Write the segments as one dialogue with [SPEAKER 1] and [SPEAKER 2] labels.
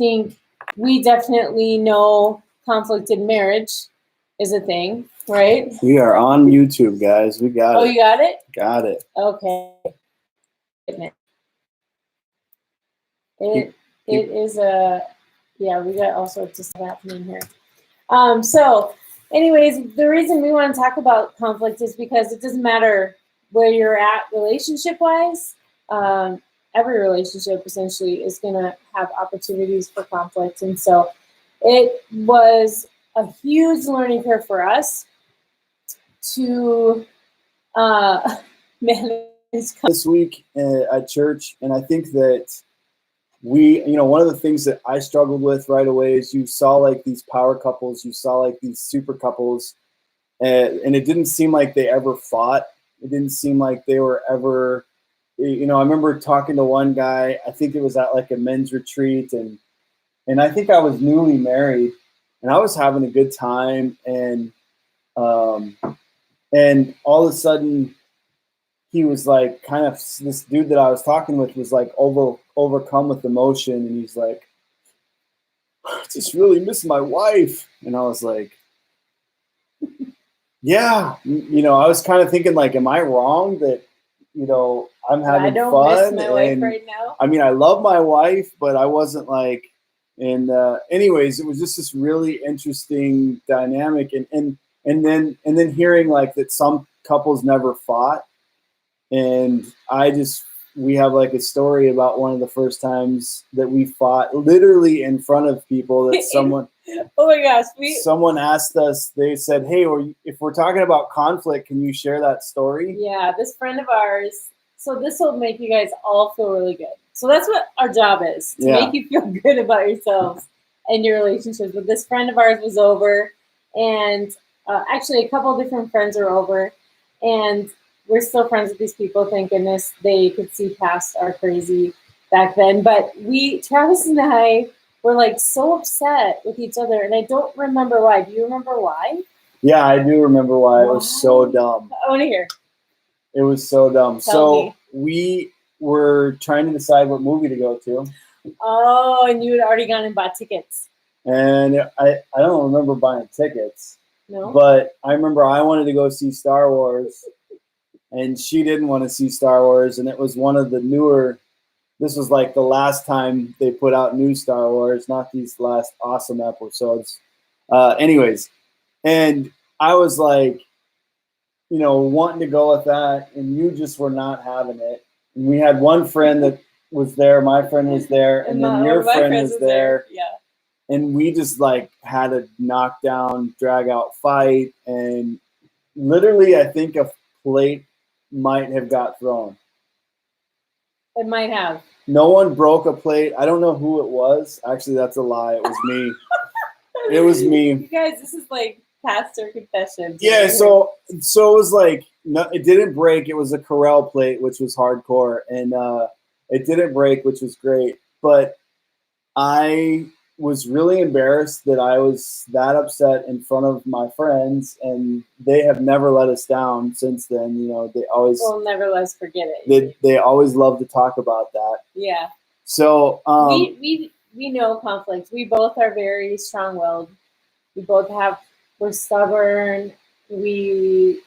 [SPEAKER 1] think we definitely know conflict in marriage is a thing, right?
[SPEAKER 2] We are on YouTube, guys. We got it.
[SPEAKER 1] Oh, you got it?
[SPEAKER 2] Got it.
[SPEAKER 1] Okay. It is a, yeah, we got all sorts of stuff happening here. So anyways, the reason we want to talk about conflict is because it doesn't matter where you're at relationship-wise. Every relationship essentially is going to have opportunities for conflict. And so it was a huge learning curve for us to manage
[SPEAKER 2] this week at church. And I think that one of the things that I struggled with right away is you saw like these power couples, you saw like these super couples, and it didn't seem like they ever fought. It didn't seem like they were ever, I remember talking to one guy, I think it was at like a men's retreat, and I think I was newly married, and I was having a good time, and all of a sudden he was like kind of, this dude that I was talking with was like overcome with emotion, and he's like, I just really miss my wife. And I was like, yeah, I was kind of thinking like, am I wrong that, I'm having
[SPEAKER 1] I don't
[SPEAKER 2] fun?
[SPEAKER 1] miss my wife right now.
[SPEAKER 2] I mean, I love my wife, but I wasn't like, and anyways, it was just this really interesting dynamic. And then hearing like that some couples never fought. And we have like a story about one of the first times that we fought literally in front of people that someone,
[SPEAKER 1] oh my gosh,
[SPEAKER 2] someone asked us, they said, hey, if we're talking about conflict, can you share that story?
[SPEAKER 1] Yeah, this friend of ours, so this will make you guys all feel really good. So that's what our job is, to make you feel good about yourselves and your relationships. But this friend of ours was over, and actually a couple of different friends are over, and we're still friends with these people. Thank goodness they could see past our crazy back then. But Travis and I were like so upset with each other, and I don't remember why. Do you remember why?
[SPEAKER 2] Yeah, I do remember why. It was so dumb.
[SPEAKER 1] I want to hear.
[SPEAKER 2] It was so dumb.
[SPEAKER 1] Tell me.
[SPEAKER 2] We were trying to decide what movie to go to.
[SPEAKER 1] Oh, and you had already gone and bought tickets.
[SPEAKER 2] And I don't remember buying tickets.
[SPEAKER 1] No.
[SPEAKER 2] But I remember I wanted to go see Star Wars, and she didn't want to see Star Wars, and it was one of the newer. This was like the last time they put out new Star Wars, not these last awesome episodes. Anyways, and I was like, wanting to go with that, and you just were not having it. And we had one friend that was there, my friend was there, and then your friend was there.
[SPEAKER 1] Yeah.
[SPEAKER 2] And we just like had a knockdown, drag out fight, and literally I think a plate might have got thrown.
[SPEAKER 1] It might have.
[SPEAKER 2] No one broke a plate. I don't know who it was. Actually, that's a lie. It was me. It was me.
[SPEAKER 1] You guys, this is like pastor confessions.
[SPEAKER 2] Yeah, so it was like, no, it didn't break. It was a Corel plate, which was hardcore, and it didn't break, which was great. But I was really embarrassed that I was that upset in front of my friends, and they have never let us down since then. They always
[SPEAKER 1] will never let us forget it.
[SPEAKER 2] They always love to talk about that.
[SPEAKER 1] Yeah.
[SPEAKER 2] So
[SPEAKER 1] we know conflict. We both are very strong-willed. We both we're stubborn. We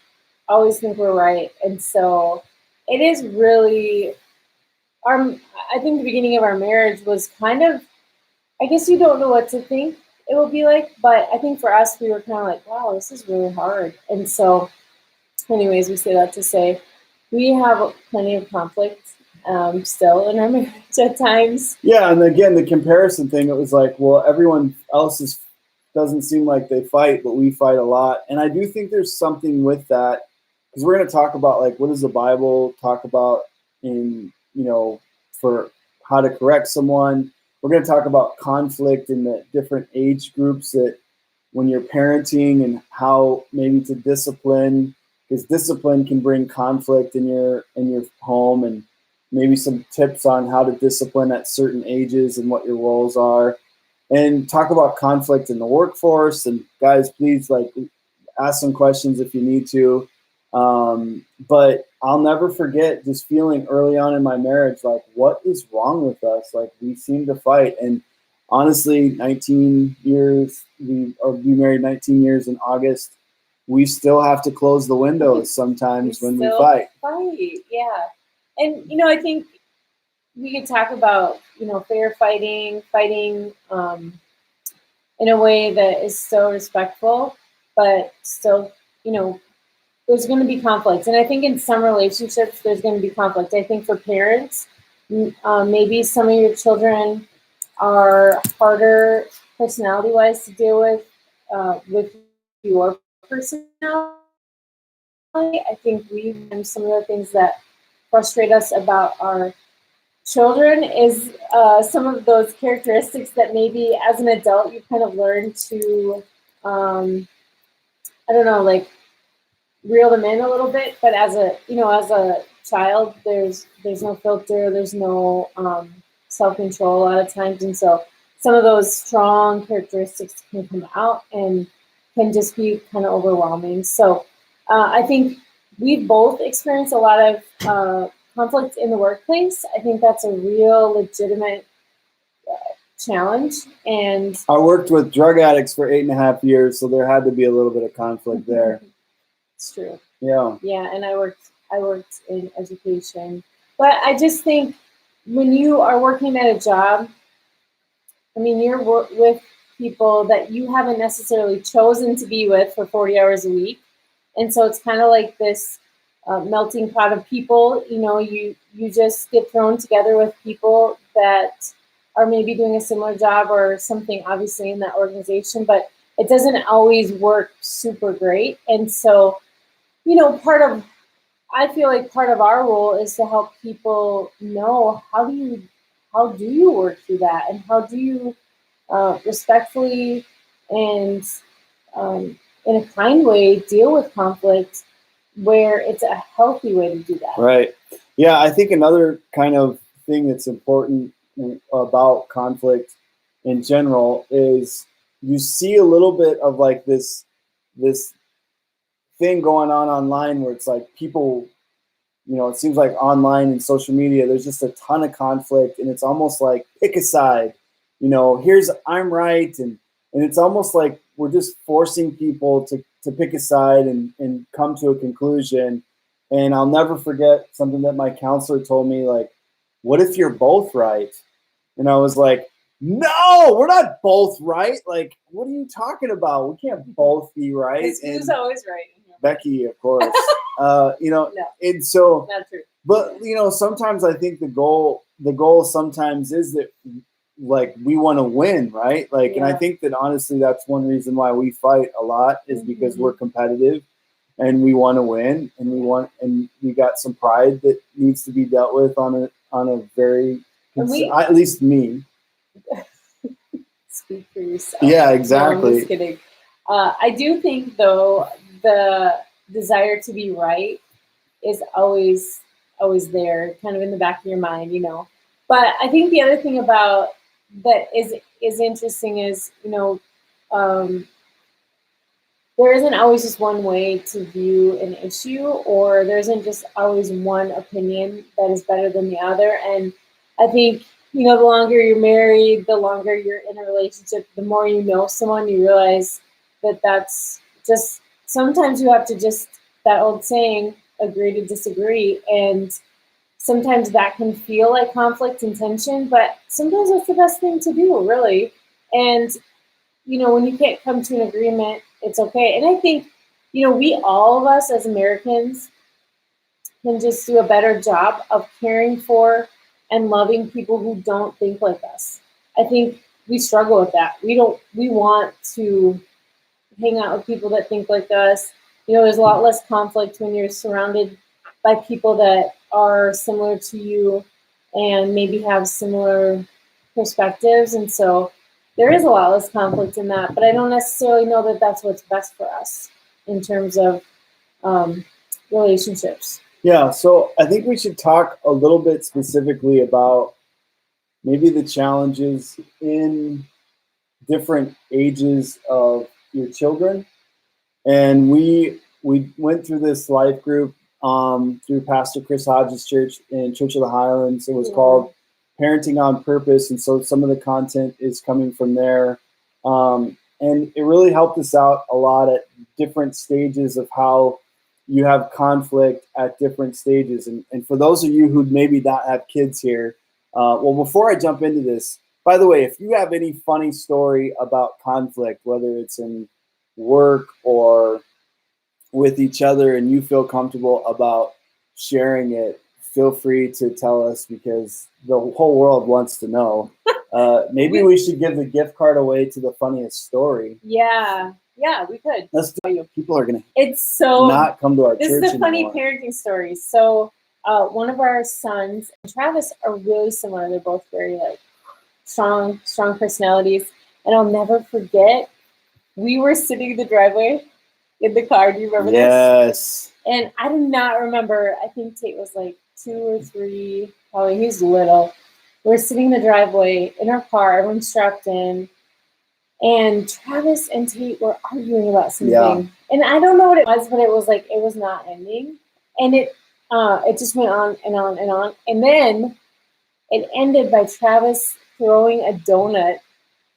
[SPEAKER 1] always think we're right, and so it is really I think the beginning of our marriage was kind of, I guess you don't know what to think it will be like, but I think for us, we were kind of like, wow, this is really hard. And so anyways, we say that to say we have plenty of conflict still in our marriage at times.
[SPEAKER 2] Yeah, and again, the comparison thing, it was like, well, everyone else doesn't seem like they fight, but we fight a lot. And I do think there's something with that, because we're going to talk about, like, what does the Bible talk about in, for how to correct someone. We're going to talk about conflict in the different age groups, that when you're parenting, and how maybe to discipline, because discipline can bring conflict in your home, and maybe some tips on how to discipline at certain ages and what your roles are, and talk about conflict in the workforce. And guys, please ask some questions if you need to. But I'll never forget just feeling early on in my marriage, like, what is wrong with us? Like, we seem to fight. And honestly, 19 years, I'll be married 19 years in August. We still have to close the windows sometimes when we fight.
[SPEAKER 1] Yeah. And, I think we could talk about, fair fighting in a way that is so respectful, but still, there's going to be conflict. And I think in some relationships, there's going to be conflict. I think for parents, maybe some of your children are harder personality-wise to deal with your personality. I think and some of the things that frustrate us about our children is some of those characteristics that maybe as an adult you kind of learn to, I don't know, like reel them in a little bit. But as a child, there's no filter, there's no self control a lot of times, and so some of those strong characteristics can come out and can just be kind of overwhelming. So I think we've both experienced a lot of conflict in the workplace. I think that's a real legitimate challenge. And
[SPEAKER 2] I worked with drug addicts for 8.5 years, so there had to be a little bit of conflict there.
[SPEAKER 1] It's true.
[SPEAKER 2] Yeah.
[SPEAKER 1] Yeah, and I worked in education. But I just think when you are working at a job, I mean, you're with people that you haven't necessarily chosen to be with for 40 hours a week. And so it's kind of like this melting pot of people. You just get thrown together with people that are maybe doing a similar job or something, obviously, in that organization, but it doesn't always work super great. And so, I feel like part of our role is to help people know how do you work through that, and how do you respectfully and in a kind way deal with conflict where it's a healthy way to do that.
[SPEAKER 2] Right. Yeah, I think another kind of thing that's important about conflict in general is you see a little bit of like this thing going on online where it's like people, it seems like online and social media, there's just a ton of conflict, and it's almost like pick a side. Here's I'm right, and it's almost like we're just forcing people to pick a side and come to a conclusion. And I'll never forget something that my counselor told me, like, what if you're both right? And I was like, no, we're not both right. Like, what are you talking about? We can't both be right.
[SPEAKER 1] Who's always right?
[SPEAKER 2] Becky, of course.
[SPEAKER 1] No,
[SPEAKER 2] and so,
[SPEAKER 1] not true.
[SPEAKER 2] but sometimes I think the goal sometimes is that, like, we want to win, right? Like, and I think that honestly, that's one reason why we fight a lot is because we're competitive and we want to win, and we got some pride that needs to be dealt with on a very, at least me.
[SPEAKER 1] Speak for yourself.
[SPEAKER 2] Yeah, exactly.
[SPEAKER 1] No, I'm just kidding. I do think, though, the desire to be right is always there, kind of in the back of your mind, But I think the other thing about that is interesting is, there isn't always just one way to view an issue, or there isn't just always one opinion that is better than the other. And I think, the longer you're married, the longer you're in a relationship, the more you know someone, you realize that that's just, sometimes you have to just, that old saying, agree to disagree. And sometimes that can feel like conflict and tension, but sometimes that's the best thing to do, really. And, when you can't come to an agreement, it's okay. And I think, all of us as Americans can just do a better job of caring for and loving people who don't think like us. I think we struggle with that. We want to hang out with people that think like us. There's a lot less conflict when you're surrounded by people that are similar to you and maybe have similar perspectives. And so there is a lot less conflict in that, but I don't necessarily know that that's what's best for us in terms of relationships.
[SPEAKER 2] Yeah, so I think we should talk a little bit specifically about maybe the challenges in different ages of your children. And we went through this life group through Pastor Chris Hodges' church in Church of the Highlands. It was called Parenting on Purpose, and so some of the content is coming from there. And it really helped us out a lot at different stages of how you have conflict at different stages. And for those of you who maybe not have kids here, well, before I jump into this, by the way, if you have any funny story about conflict, whether it's in work or with each other, and you feel comfortable about sharing it, feel free to tell us, because the whole world wants to know. Maybe we should give the gift card away to the funniest story.
[SPEAKER 1] Yeah, we could.
[SPEAKER 2] Let's do it. People are gonna
[SPEAKER 1] so
[SPEAKER 2] not come to our
[SPEAKER 1] this
[SPEAKER 2] church
[SPEAKER 1] is a funny
[SPEAKER 2] anymore.
[SPEAKER 1] parenting story. So one of our sons and Travis are really similar. They're both very like strong personalities. And I'll never forget, we were sitting in the driveway in the car. Do you remember this?
[SPEAKER 2] Yes.
[SPEAKER 1] And I do not remember. I think Tate was like 2 or 3. Probably he was little. We're sitting in the driveway in our car. Everyone's strapped in. And Travis and Tate were arguing about something.
[SPEAKER 2] Yeah.
[SPEAKER 1] And I don't know what it was, but it was like, it was not ending. And it just went on and on and on. And then it ended by Travis throwing a donut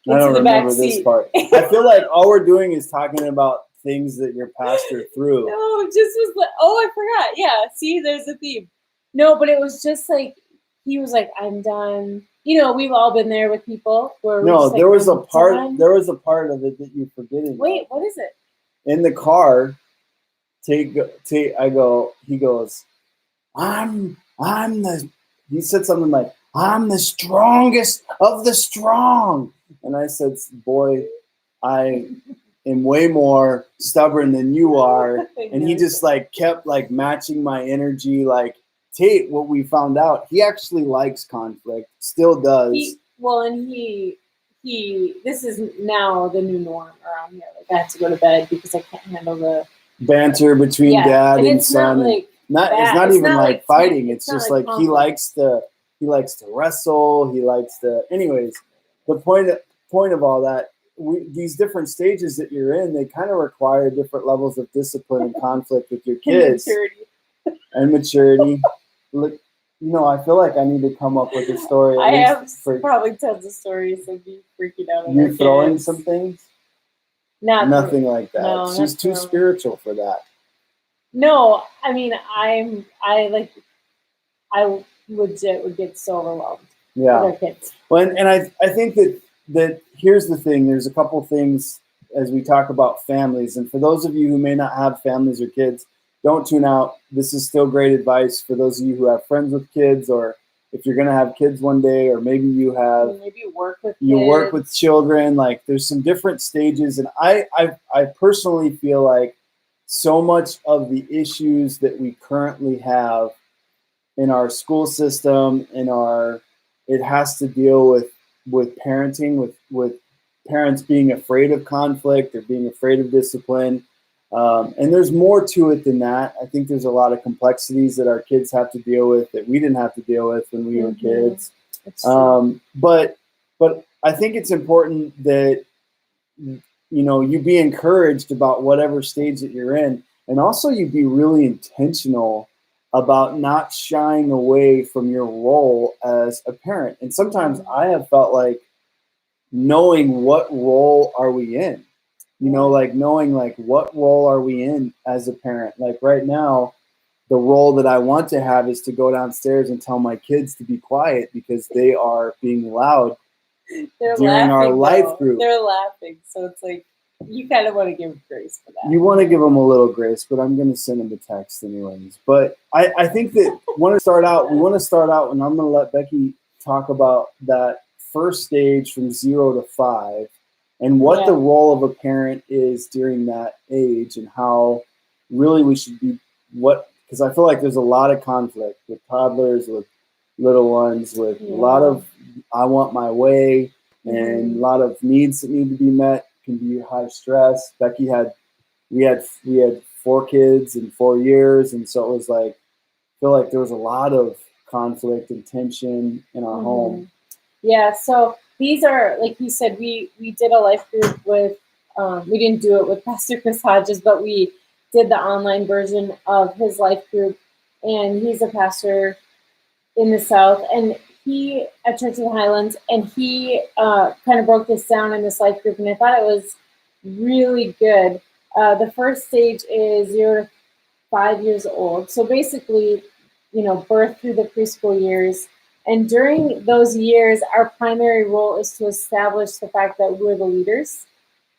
[SPEAKER 1] into the back seat.
[SPEAKER 2] This part. I feel like all we're doing is talking about things that your pastor threw.
[SPEAKER 1] No, it just was like, oh, I forgot. Yeah, see, there's a theme. No, but it was just like, he was like, I'm done. You know, we've all been there with people where
[SPEAKER 2] no, there was a part.
[SPEAKER 1] Done.
[SPEAKER 2] There was a part of it that you're forgetting.
[SPEAKER 1] Wait, what is it?
[SPEAKER 2] In the car, Tate. He goes, I'm the. He said something like, I'm the strongest of the strong. And I said, boy, I am way more stubborn than you are. And he just like kept like matching my energy. Like, Tate, what we found out, he actually likes conflict, still does.
[SPEAKER 1] He this is now the new norm around here. Like, I have to go to bed because I can't handle the
[SPEAKER 2] banter between dad and son.
[SPEAKER 1] It's
[SPEAKER 2] not even like fighting. It's just like
[SPEAKER 1] conflict.
[SPEAKER 2] he likes to wrestle. He likes to. Anyways, the point of all that, these different stages that you're in, they kind of require different levels of discipline and conflict with your kids and maturity. Look, you know, I feel like I need to come up with a story.
[SPEAKER 1] I have probably tons of stories of me freaking out.
[SPEAKER 2] You throwing some things? Nothing like that.
[SPEAKER 1] No,
[SPEAKER 2] she's too spiritual for that.
[SPEAKER 1] No, I mean, I legit would get so overwhelmed.
[SPEAKER 2] Yeah.
[SPEAKER 1] With our kids.
[SPEAKER 2] Well, and I think that here's the thing. There's a couple things as we talk about families, and for those of you who may not have families or kids, don't tune out. This is still great advice for those of you who have friends with kids, or if you're going to have kids one day, or maybe you work with children. Like, there's some different stages, and I personally feel like so much of the issues that we currently have in our school system, it has to deal with parenting, with parents being afraid of conflict or being afraid of discipline. And there's more to it than that. I think there's a lot of complexities that our kids have to deal with that we didn't have to deal with when we were kids. But I think it's important that, you know, you be encouraged about whatever stage that you're in, and also you be really intentional about not shying away from your role as a parent. And sometimes I have felt like knowing what role are we in. You know, like knowing like what role are we in as a parent. Like right now, the role that I want to have is to go downstairs and tell my kids to be quiet because they are being loud during our life group.
[SPEAKER 1] They're laughing, so it's like you kind of want to give grace for that.
[SPEAKER 2] You want to give them a little grace, but I'm going to send them a text anyways. But I think that we want to start out, and I'm going to let Becky talk about that first stage from 0 to 5. And what the role of a parent is during that age, and how really we should be because I feel like there's a lot of conflict with toddlers, with little ones, with a lot of I want my way, and a lot of needs that need to be met, can be high stress. Becky we had 4 kids in 4 years, and so it was like, I feel like there was a lot of conflict and tension in our home.
[SPEAKER 1] Yeah, so these are, like you said, we did a life group with, we didn't do it with Pastor Chris Hodges, but we did the online version of his life group, and he's a pastor in the South, and he at Church of the Highlands, and he kind of broke this down in this life group, and I thought it was really good. The first stage is 0 to 5 years old. So basically, birth through the preschool years. And during those years, our primary role is to establish the fact that we're the leaders,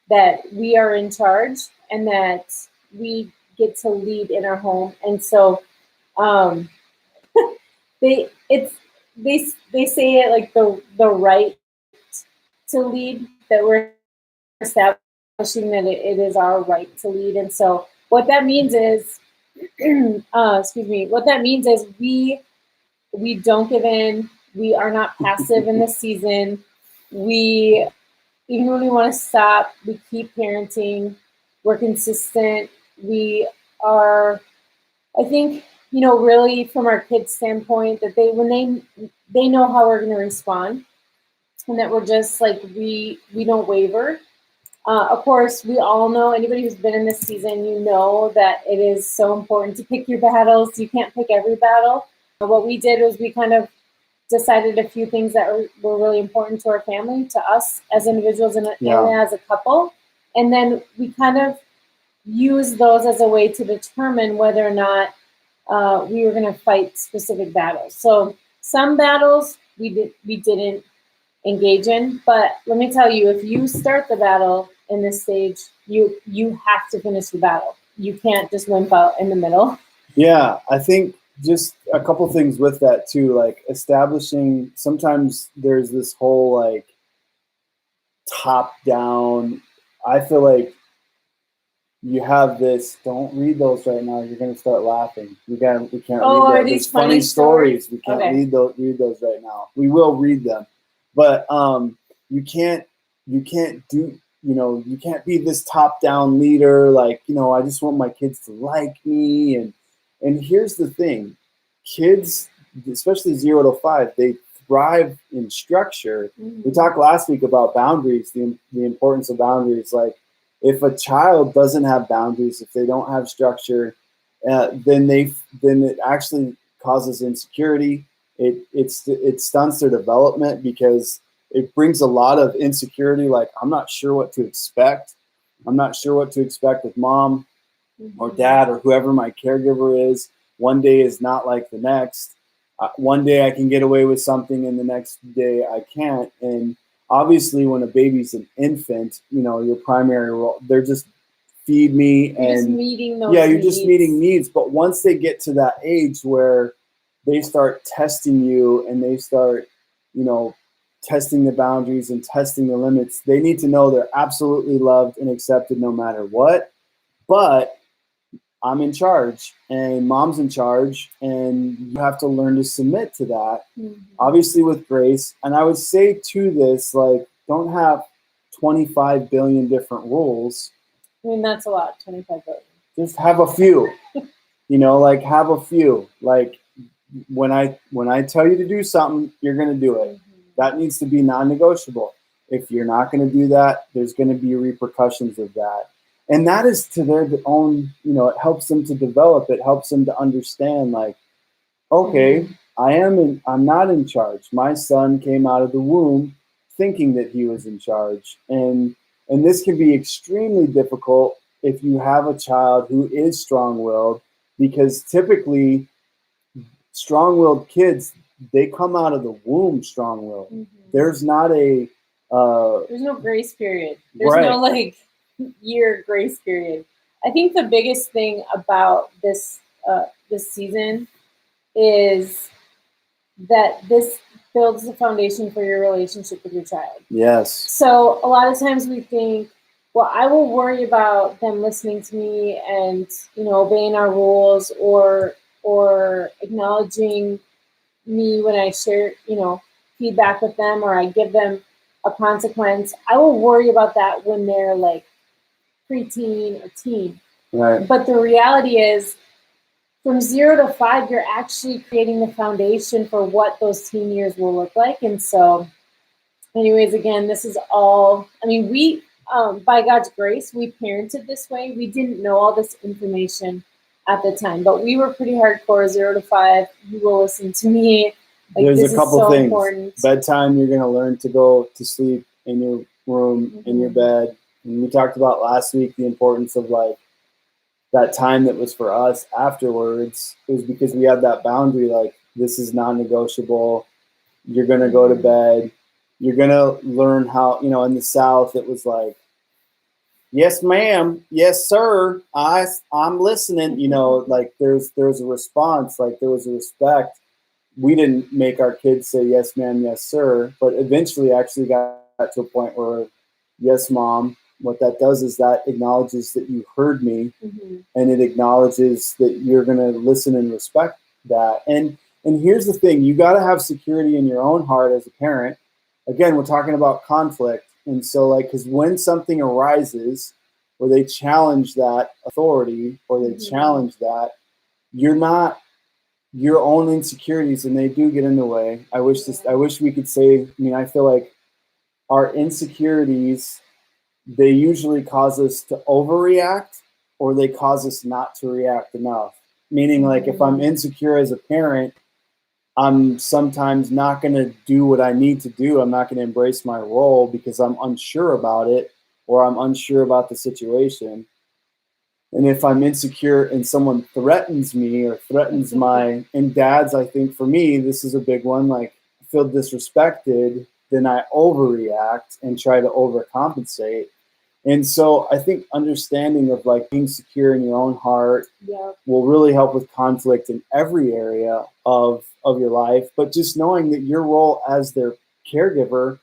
[SPEAKER 1] that we are in charge, and that we get to lead in our home. And so they say it like the right to lead, that we're establishing that it is our right to lead. And so what that means is, what that means is we don't give in. We are not passive in this season. We, even when we want to stop, we keep parenting. We're consistent. We are, I think, really from our kids' standpoint, that when they know how we're going to respond, and that we're just like, we don't waver. Of course, we all know, anybody who's been in this season, that it is so important to pick your battles. You can't pick every battle. What we did was we kind of decided a few things that were really important to our family, to us as individuals and as a couple. And then we kind of used those as a way to determine whether or not we were going to fight specific battles. So some battles we didn't engage in, but let me tell you, if you start the battle in this stage, you have to finish the battle. You can't just wimp out in the middle.
[SPEAKER 2] Yeah, I think just a couple things with that too, like establishing, sometimes there's this whole like top down, I feel like you have this, don't read those right now, you're going to start laughing. We can't read those.
[SPEAKER 1] Are these
[SPEAKER 2] funny stories. We can't read those right now. We will read them. But you can't do, you can't be this top down leader, like, I just want my kids to like me. And here's the thing, kids, especially 0 to 5, they thrive in structure. Mm-hmm. We talked last week about boundaries, the importance of boundaries. Like, if a child doesn't have boundaries, if they don't have structure, then it actually causes insecurity. It stunts their development because it brings a lot of insecurity. Like, I'm not sure what to expect. I'm not sure what to expect with mom or dad or whoever my caregiver is. One day is not like the next. One day I can get away with something and the next day I can't. And obviously when a baby's an infant, your primary role, they're just feed me.
[SPEAKER 1] You're
[SPEAKER 2] and
[SPEAKER 1] just meeting those
[SPEAKER 2] you're
[SPEAKER 1] needs.
[SPEAKER 2] Just meeting needs. But once they get to that age where they start testing you and they start, testing the boundaries and testing the limits, they need to know they're absolutely loved and accepted no matter what. But I'm in charge and mom's in charge, and you have to learn to submit to that, obviously with grace. And I would say to this, like, don't have 25 billion different rules.
[SPEAKER 1] I mean, that's a lot, 25 billion.
[SPEAKER 2] Just have a few, have a few. Like, when I tell you to do something, you're going to do it. That needs to be non-negotiable. If you're not going to do that, there's going to be repercussions of that. And that is to their own, it helps them to develop. It helps them to understand, like, okay, I'm not in charge. My son came out of the womb thinking that he was in charge. And this can be extremely difficult if you have a child who is strong-willed, because typically strong-willed kids, they come out of the womb strong-willed. There's not there's
[SPEAKER 1] no grace period. There's no year grace period. I think the biggest thing about this season is that this builds the foundation for your relationship with your child.
[SPEAKER 2] Yes.
[SPEAKER 1] So a lot of times we think, well, I will worry about them listening to me and obeying our rules or acknowledging me when I share feedback with them, or I give them a consequence. I will worry about that when they're like preteen or teen.
[SPEAKER 2] Right.
[SPEAKER 1] But the reality is, from 0 to 5, you're actually creating the foundation for what those teen years will look like. And so, anyways, again, this is all, we, by God's grace, we parented this way. We didn't know all this information at the time, but we were pretty hardcore, 0 to 5. You will listen to me. Like,
[SPEAKER 2] There's
[SPEAKER 1] this
[SPEAKER 2] a couple
[SPEAKER 1] is so
[SPEAKER 2] things.
[SPEAKER 1] important.
[SPEAKER 2] Bedtime, you're going to learn to go to sleep in your room, in your bed. And we talked about last week the importance of like that time that was for us afterwards. It was because we had that boundary, like, this is non-negotiable. You're going to go to bed. You're going to learn how, in the South, it was like, yes, ma'am. Yes, sir. I'm listening. Like there's a response, like there was a respect. We didn't make our kids say yes, ma'am, yes, sir, but eventually actually got to a point where yes, mom. What that does is that acknowledges that you heard me, and it acknowledges that you're going to listen and respect that. And here's the thing: you got to have security in your own heart as a parent. Again, we're talking about conflict. And so, like, because when something arises where they challenge that authority or they challenge that, you're not your own insecurities, and they do get in the way. I wish we could say. I mean, I feel like our insecurities, they usually cause us to overreact, or they cause us not to react enough. Meaning, like, if I'm insecure as a parent, I'm sometimes not going to do what I need to do. I'm not going to embrace my role because I'm unsure about it, or I'm unsure about the situation. And if I'm insecure and someone threatens me or threatens and dads, I think for me, this is a big one, like, feel disrespected, then I overreact and try to overcompensate. And so I think understanding of like being secure in your own heart will really help with conflict in every area of your life. But just knowing that your role as their caregiver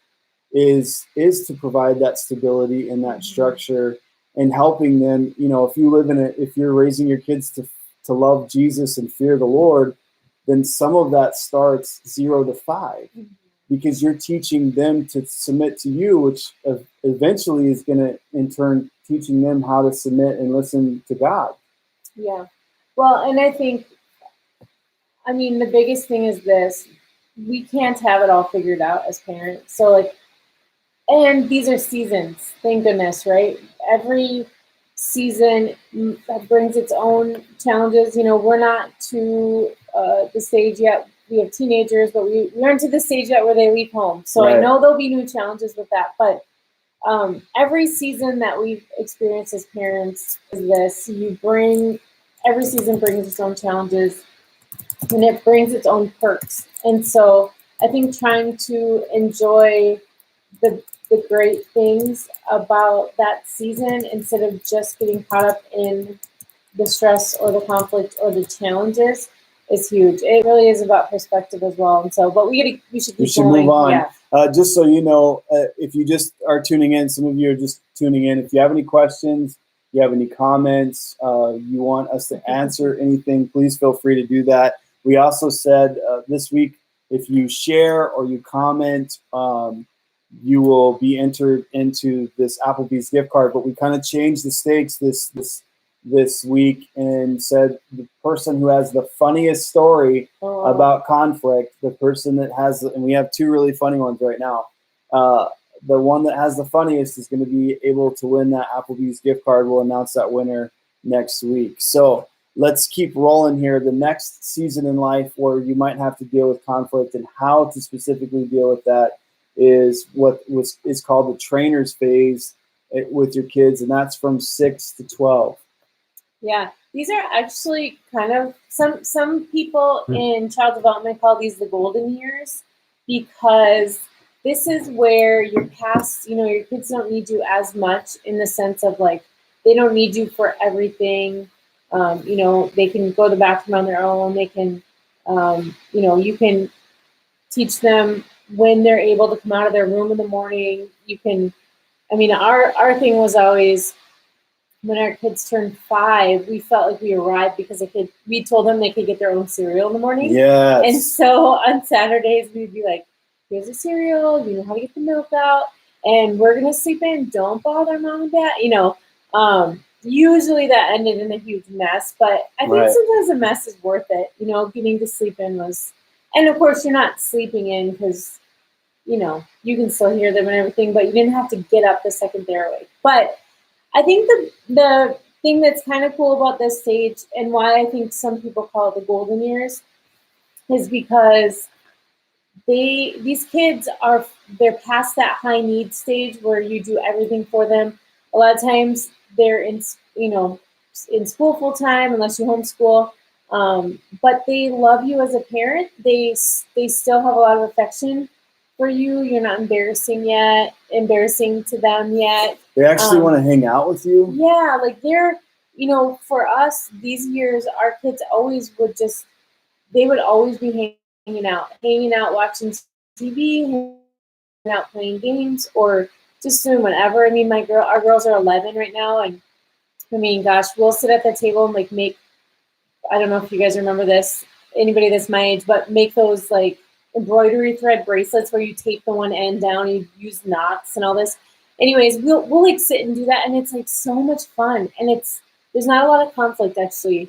[SPEAKER 2] is to provide that stability and that structure, and helping them. If you're raising your kids to love Jesus and fear the Lord, then some of that starts 0 to 5. Because you're teaching them to submit to you, which eventually is going to, in turn, teaching them how to submit and listen to God.
[SPEAKER 1] Yeah. Well, and I think, the biggest thing is this: we can't have it all figured out as parents. So, like, and these are seasons, thank goodness, right? Every season brings its own challenges. We're not to the stage yet. We have teenagers, but we aren't to the stage yet where they leave home. So right. I know there'll be new challenges with that. But every season that we've experienced as parents is this. Every season brings its own challenges, and it brings its own perks. And so I think trying to enjoy the great things about that season instead of just getting caught up in the stress or the conflict or the challenges is huge. It really is about perspective as well. And so, but we should
[SPEAKER 2] move on. Yeah. Just so you know, if you just are tuning in, some of you are just tuning in. If you have any questions, you have any comments, you want us to answer anything, please feel free to do that. We also said this week, if you share or you comment, you will be entered into this Applebee's gift card. But we kind of changed the stakes this week and said the person who has the funniest story about conflict, the person that has, and we have 2 really funny ones right now. The one that has the funniest is going to be able to win that Applebee's gift card. We'll announce that winner next week. So let's keep rolling here. The next season in life where you might have to deal with conflict and how to specifically deal with that is what is called the trainer's phase with your kids, and that's from 6 to 12.
[SPEAKER 1] Yeah, these are actually kind of some people in child development call these the golden years, because this is where your kids don't need you as much, in the sense of like they don't need you for everything. They can go to the bathroom on their own. They can, you can teach them when they're able to come out of their room in the morning. You can, our thing was always, when our kids turned 5, we felt like we arrived because we told them they could get their own cereal in the morning.
[SPEAKER 2] Yes.
[SPEAKER 1] And so on Saturdays, we'd be like, here's a cereal, you know how to get the milk out, and we're going to sleep in. Don't bother mom and dad. Usually that ended in a huge mess, but I think sometimes the mess is worth it. Getting to sleep in was, and of course you're not sleeping in because, you can still hear them and everything, but you didn't have to get up the second they're awake. But I think the thing that's kind of cool about this stage, and why I think some people call it the golden years, is because these kids they're past that high need stage where you do everything for them. A lot of times they're in school full time unless you homeschool, but they love you as a parent. They still have a lot of affection for you. You're not embarrassing to them yet.
[SPEAKER 2] They actually want to hang out with you.
[SPEAKER 1] Yeah, like for us these years, our kids they would always be hanging out, watching TV, hanging out, playing games, or just doing whatever. I mean, our girls are 11 right now, and I mean, gosh, we'll sit at the table and like make. I don't know if you guys remember this. Anybody that's my age, but make those like embroidery thread bracelets where you tape the one end down, and you use knots and all this. Anyways, we'll like sit and do that, and it's like so much fun, and there's not a lot of conflict actually.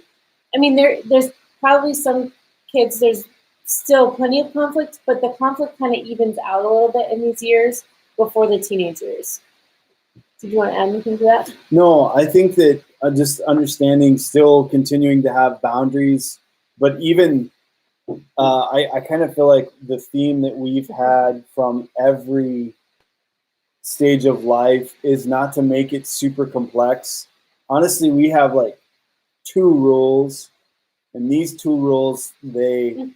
[SPEAKER 1] I mean, there's probably some kids, there's still plenty of conflict, but the conflict kind of evens out a little bit in these years before the teenage years. Did you want to add anything to that?
[SPEAKER 2] No, I think that just understanding, still continuing to have boundaries, but even I kind of feel like the theme that we've had from every stage of life is not to make it super complex. Honestly, we have like 2 rules, and these 2 rules, they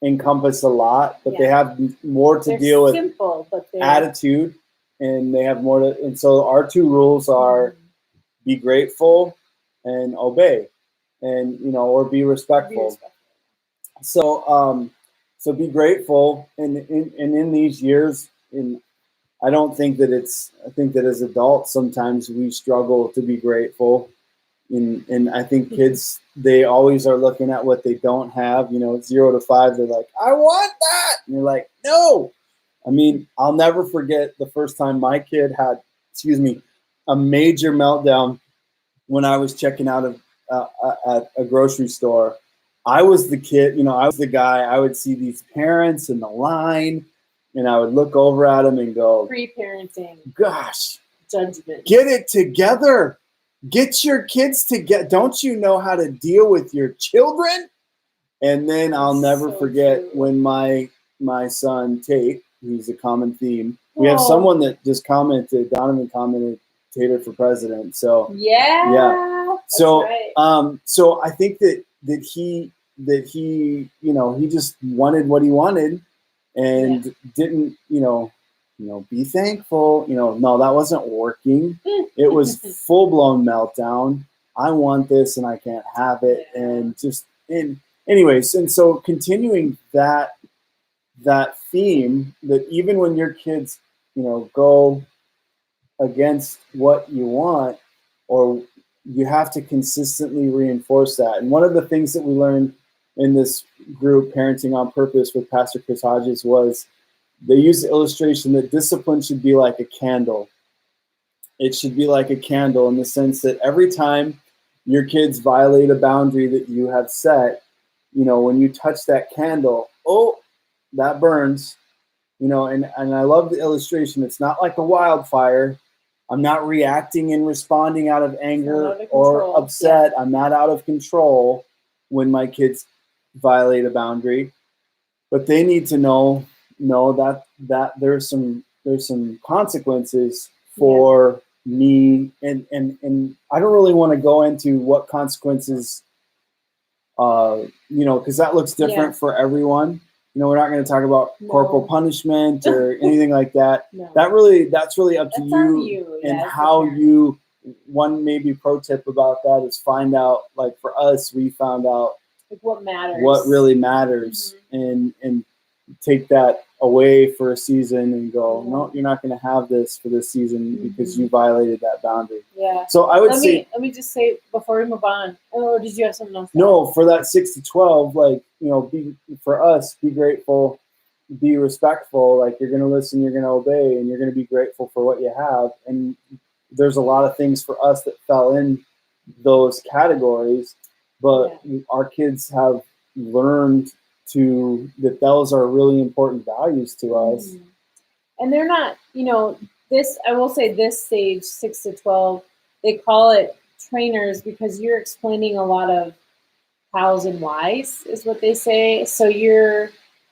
[SPEAKER 2] encompass a lot, but they have more to deal with
[SPEAKER 1] simple, but
[SPEAKER 2] attitude, and they have more to, and so our 2 rules are be grateful and obey, and or be respectful. So so be grateful, and in these years, I don't think that I think that as adults sometimes we struggle to be grateful. And I think kids, they always are looking at what they don't have. 0 to 5, they're like, I want that. And you're like, no. I mean, I'll never forget the first time my kid had, a major meltdown when I was checking out of at a grocery store. I was the kid, I was the guy. I would see these parents in the line, and I would look over at them and go,
[SPEAKER 1] pre-parenting.
[SPEAKER 2] Gosh,
[SPEAKER 1] judgment.
[SPEAKER 2] Get it together. Get your kids together. Don't you know how to deal with your children? And then I'll never forget when my son Tate, who's a common theme. We have someone that just commented, Donovan commented, Tater for president. So
[SPEAKER 1] yeah.
[SPEAKER 2] So
[SPEAKER 1] right.
[SPEAKER 2] So I think that he he just wanted what he wanted, and didn't be thankful. No, that wasn't working. It was full blown meltdown. I want this and I can't have it, and anyways, and so continuing that theme, that even when your kids go against what you want, or you have to consistently reinforce that. And one of the things that we learned in this group, Parenting on Purpose, with Pastor Chris Hodges, was they used the illustration that discipline should be like a candle. It should be like a candle in the sense that every time your kids violate a boundary that you have set, when you touch that candle, that burns, and I love the illustration. It's not like a wildfire. I'm not reacting and responding out of anger or upset. I'm not out of control when my kids violate a boundary, but they need to know that there's some consequences for me, and I don't really want to go into what consequences, because that looks different for everyone. We're not going to talk about corporal punishment or anything like that. No. That's really up to you and how you. One maybe pro tip about that is find out. Like for us, we found out
[SPEAKER 1] like what matters,
[SPEAKER 2] what really matters, and take that away for a season and go, no, you're not going to have this for this season because you violated that boundary.
[SPEAKER 1] Yeah.
[SPEAKER 2] So I would say,
[SPEAKER 1] let me just say before we move on, or did you have something else?
[SPEAKER 2] No, for that 6 to 12, like, for us, be grateful, be respectful. Like, you're going to listen, you're going to obey, and you're going to be grateful for what you have. And there's a lot of things for us that fell in those categories, but our kids have learned that those are really important values to us.
[SPEAKER 1] And they're not, I will say this stage, 6 to 12, they call it trainers because you're explaining a lot of hows and whys is what they say. So you're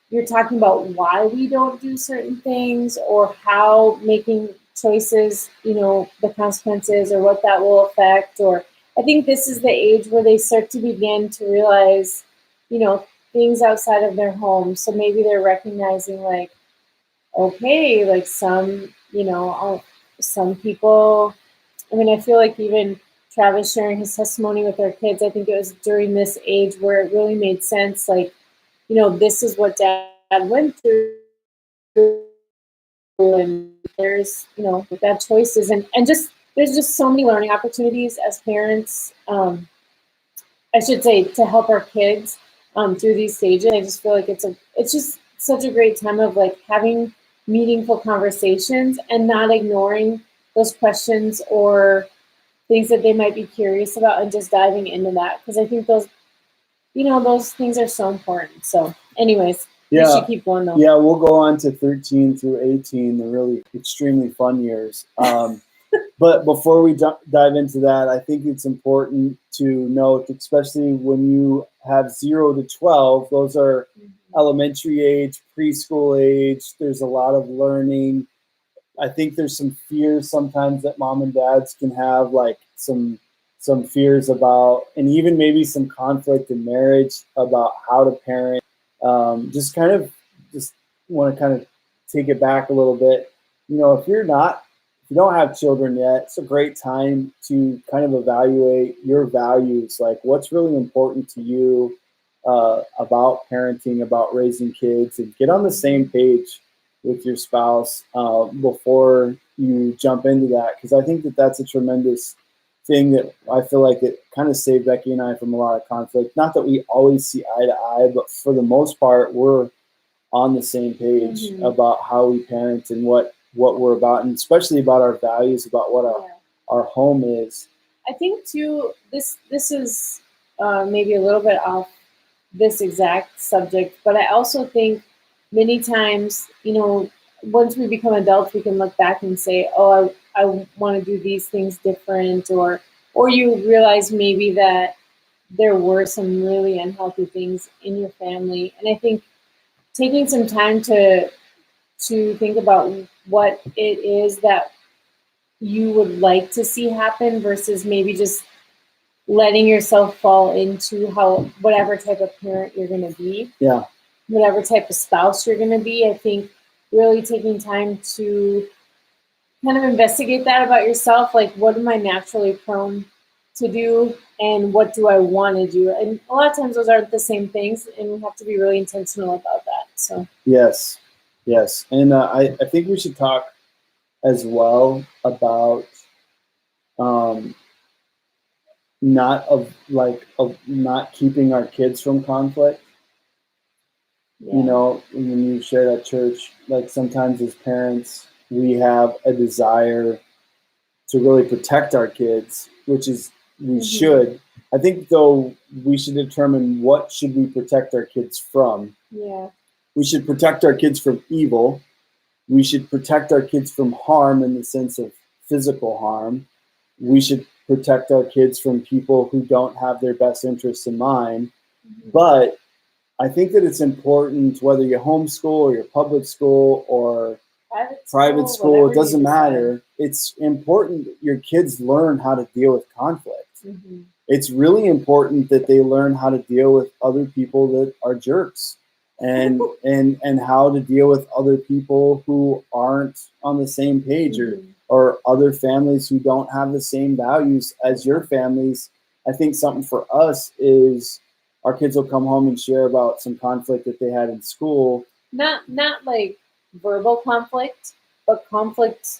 [SPEAKER 1] you're talking about why we don't do certain things or how making choices, the consequences or what that will affect. Or I think this is the age where they start to begin to realize, things outside of their home. So maybe they're recognizing like, okay, like some people, I mean, I feel like even Travis sharing his testimony with our kids, I think it was during this age where it really made sense. Like, this is what dad went through, and there's, bad choices, and just there's just so many learning opportunities as parents. I should say, to help our kids through these stages. I just feel like it's just such a great time of like having meaningful conversations and not ignoring those questions or things that they might be curious about and just diving into that, because I think those things are so important. So anyways, we should keep going though.
[SPEAKER 2] Yeah, we'll go on to 13 through 18, the really extremely fun years. But before we dive into that, I think it's important to note, especially when you have 0 to 12, those are elementary age, preschool age. There's a lot of learning. I think there's some fears sometimes that mom and dads can have, like some fears about, and even maybe some conflict in marriage about how to parent. Just want to kind of take it back a little bit. If you don't have children yet, it's a great time to kind of evaluate your values, like what's really important to you about parenting, about raising kids, and get on the same page with your spouse before you jump into that. Because I think that that's a tremendous thing that I feel like it kind of saved Becky and I from a lot of conflict. Not that we always see eye to eye, but for the most part, we're on the same page about how we parent and what we're about, and especially about our values, about what our home is.
[SPEAKER 1] I think too, this is maybe a little bit off this exact subject, but I also think many times, once we become adults, we can look back and say, oh, I want to do these things different, or you realize maybe that there were some really unhealthy things in your family. And I think taking some time to think about what it is that you would like to see happen versus maybe just letting yourself fall into whatever type of parent you're going to be.
[SPEAKER 2] Yeah.
[SPEAKER 1] Whatever type of spouse you're going to be. I think really taking time to kind of investigate that about yourself. Like, what am I naturally prone to do, and what do I want to do? And a lot of times those aren't the same things, and we have to be really intentional about that. So
[SPEAKER 2] yes. And I think we should talk as well about not keeping our kids from conflict.
[SPEAKER 1] Yeah.
[SPEAKER 2] When you share at church, like sometimes as parents, we have a desire to really protect our kids, which is we should. I think though we should determine what should we protect our kids from.
[SPEAKER 1] Yeah.
[SPEAKER 2] We should protect our kids from evil. We should protect our kids from harm in the sense of physical harm. We should protect our kids from people who don't have their best interests in mind. But I think that it's important, whether you homeschool or you're public school or private school, it doesn't matter. It's important that your kids learn how to deal with conflict. It's really important that they learn how to deal with other people that are jerks, and how to deal with other people who aren't on the same page, or other families who don't have the same values as your families. I think something for us is our kids will come home and share about some conflict that they had in school.
[SPEAKER 1] Not like verbal conflict, but conflict,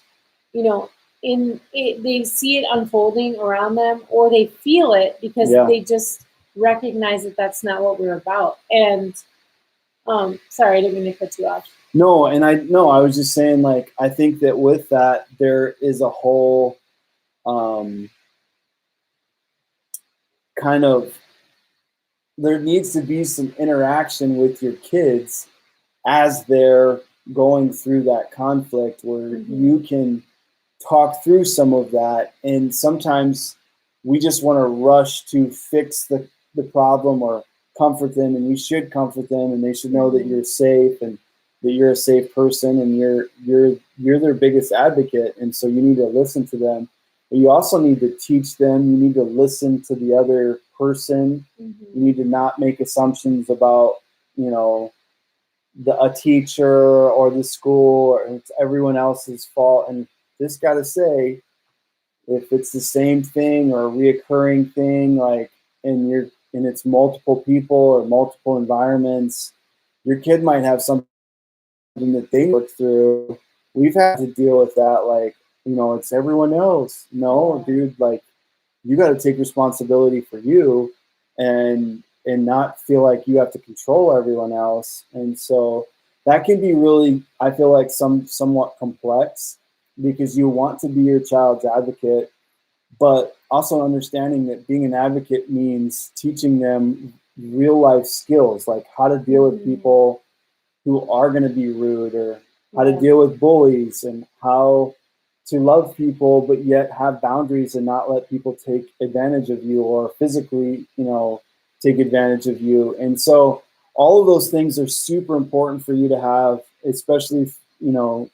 [SPEAKER 1] they see it unfolding around them, or they feel it because they just recognize that that's not what we're about. And sorry, I didn't mean to cut you off.
[SPEAKER 2] No, and I was just saying, like, I think that with that, there is a whole kind of, there needs to be some interaction with your kids as they're going through that conflict, where you can talk through some of that. And sometimes we just want to rush to fix the problem or comfort them, and we should comfort them, and they should know that you're safe and that you're a safe person, and you're their biggest advocate, and so you need to listen to them. But you also need to teach them. You need to listen to the other person. You need to not make assumptions about, you know, a teacher or the school, or it's everyone else's fault. And just got to say, if it's the same thing or a reoccurring thing, like, and it's multiple people or multiple environments, your kid might have something that they work through. We've had to deal with that, like, you know, it's everyone else. No, dude, like, you got to take responsibility for you, and not feel like you have to control everyone else. And so that can be really, I feel like, somewhat complex, because you want to be your child's advocate, but also understanding that being an advocate means teaching them real life skills, like how to deal with people who are going to be rude, or how to deal with bullies, and how to love people but yet have boundaries and not let people take advantage of you or physically, you know, take advantage of you. And so all of those things are super important for you to have, especially, you know,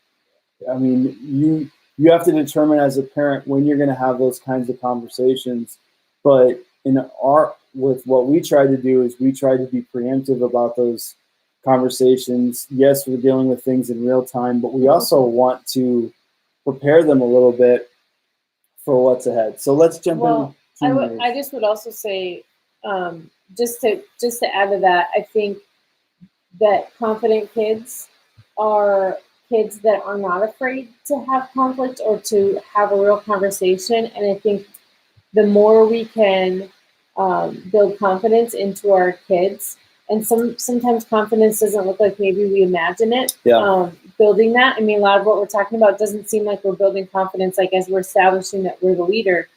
[SPEAKER 2] I mean, you have to determine as a parent when you're going to have those kinds of conversations. But with what we try to do is we try to be preemptive about those conversations. Yes, we're dealing with things in real time, but we also want to prepare them a little bit for what's ahead. So let's jump in.
[SPEAKER 1] I just would also say, just to add to that, I think that confident kids are kids that are not afraid to have conflict or to have a real conversation. And I think the more we can build confidence into our kids, and sometimes confidence doesn't look like maybe we imagine it.
[SPEAKER 2] Yeah.
[SPEAKER 1] Building that, I mean, a lot of what we're talking about doesn't seem like we're building confidence, like as we're establishing that we're the leader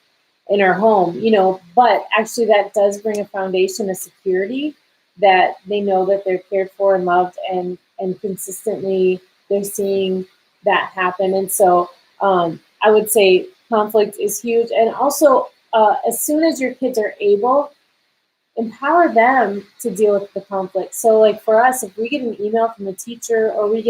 [SPEAKER 1] in our home, you know, but actually that does bring a foundation of security, that they know that they're cared for and loved, and consistently they're seeing that happen. And so I would say conflict is huge. And also, as soon as your kids are able, empower them to deal with the conflict. So like for us, if we get an email from a teacher, or we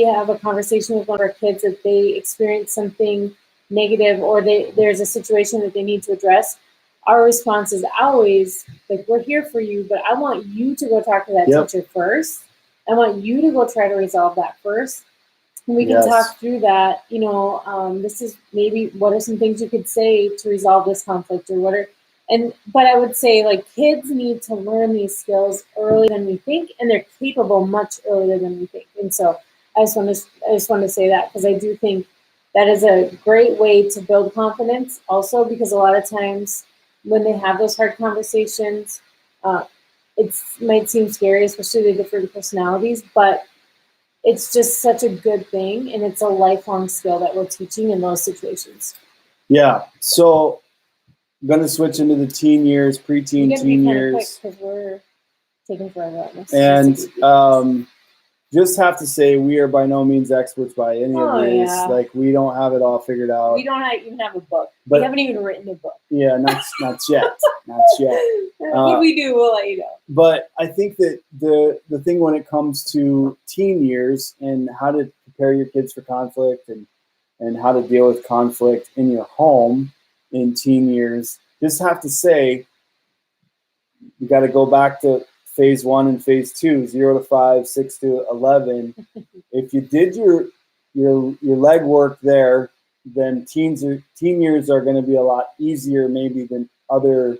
[SPEAKER 1] have a conversation with one of our kids that they experience something negative, or there's a situation that they need to address, our response is always like, we're here for you, but I want you to go talk to that teacher first. I want you to go try to resolve that first. And we can talk through that, you know, this is maybe what are some things you could say to resolve this conflict, or what are, but I would say, like, kids need to learn these skills earlier than we think, and they're capable much earlier than we think. And so I just want to say that, because I do think that is a great way to build confidence also, because a lot of times when they have those hard conversations, it might seem scary, especially the different personalities, but it's just such a good thing, and it's a lifelong skill that we're teaching in those situations.
[SPEAKER 2] Yeah. So I'm going to switch into the teen years, preteen, teen years.
[SPEAKER 1] Because we're taking forever.
[SPEAKER 2] And just have to say, we are by no means experts by any of this.
[SPEAKER 1] Yeah.
[SPEAKER 2] Like, we don't have it all figured out.
[SPEAKER 1] We don't even have a book. We haven't even written a book.
[SPEAKER 2] Yeah, not yet. Not yet.
[SPEAKER 1] When we do, we'll let you know.
[SPEAKER 2] But I think that the thing when it comes to teen years and how to prepare your kids for conflict, and how to deal with conflict in your home in teen years, just have to say, you got to go back to phase 1 and phase 2, 0 to 5, 6 to 11. If you did your legwork there, then teen years are going to be a lot easier maybe than other.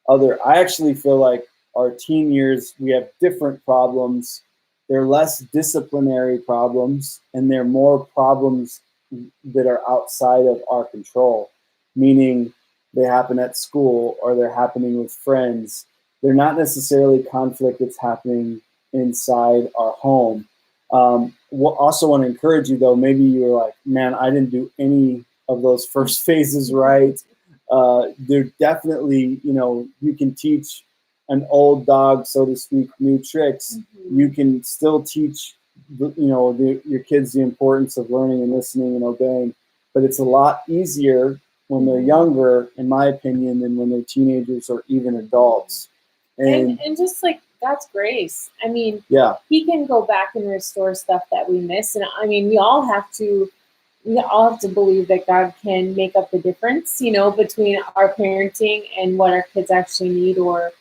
[SPEAKER 2] I actually feel like our teen years, we have different problems. They're less disciplinary problems, and they're more problems that are outside of our control, meaning they happen at school, or they're happening with friends. They're not necessarily conflict that's happening inside our home. Also want to encourage you, though, maybe you're like, man, I didn't do any of those first phases right. They're definitely, you know, you can teach an old dog, so to speak, new tricks. You can still teach, you know, your kids the importance of learning and listening and obeying, but it's a lot easier when they're younger, in my opinion, than when they're teenagers or even adults.
[SPEAKER 1] And just like God's grace. I mean,
[SPEAKER 2] yeah,
[SPEAKER 1] He can go back and restore stuff that we miss. And I mean, we all have to believe that God can make up the difference, between our parenting and what our kids actually need, or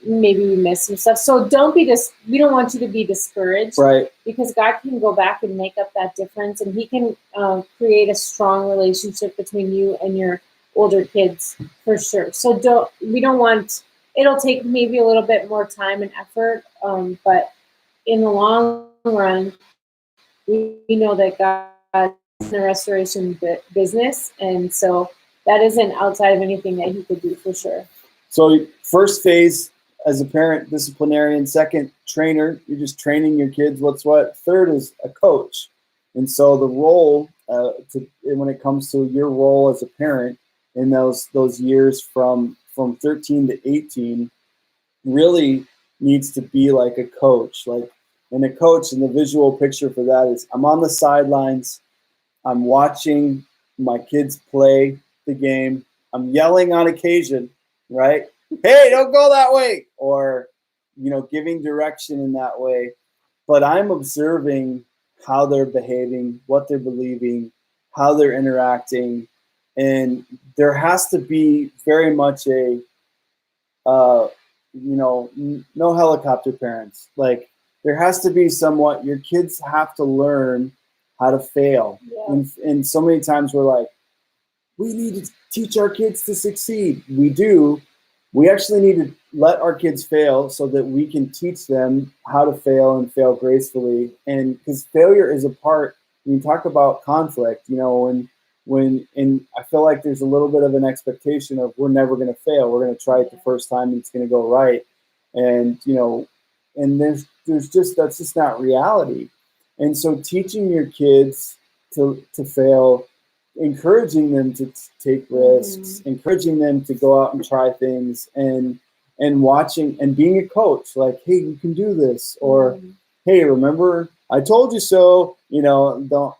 [SPEAKER 1] maybe we miss some stuff. So we don't want you to be discouraged,
[SPEAKER 2] right.
[SPEAKER 1] because God can go back and make up that difference, and He can create a strong relationship between you and your older kids for sure. So it'll take maybe a little bit more time and effort, but in the long run, we know that God is in the restoration business, and so that isn't outside of anything that He could do for sure.
[SPEAKER 2] So first phase as a parent, disciplinarian. Second, trainer. You're just training your kids what's what. Third is a coach. And so the role, when it comes to your role as a parent in those years from 13 to 18, really needs to be like a coach. And a coach, and the visual picture for that is I'm on the sidelines, I'm watching my kids play the game, I'm yelling on occasion, right? Hey, don't go that way, or giving direction in that way. But I'm observing how they're behaving, what they're believing, how they're interacting, and there has to be very much a no helicopter parents. Like, there has to be somewhat, your kids have to learn how to fail.
[SPEAKER 1] Yeah.
[SPEAKER 2] And so many times we're like, we need to teach our kids to succeed. We do. We actually need to let our kids fail so that we can teach them how to fail and fail gracefully. And because failure is a part, when you talk about conflict, and I feel like there's a little bit of an expectation of we're never going to fail. We're going to try it the first time and it's going to go right. And, and there's just, that's just not reality. And so teaching your kids to fail, encouraging them to take risks, encouraging them to go out and try things, and watching and being a coach, like, hey, you can do this, or hey, remember I told you so. Don't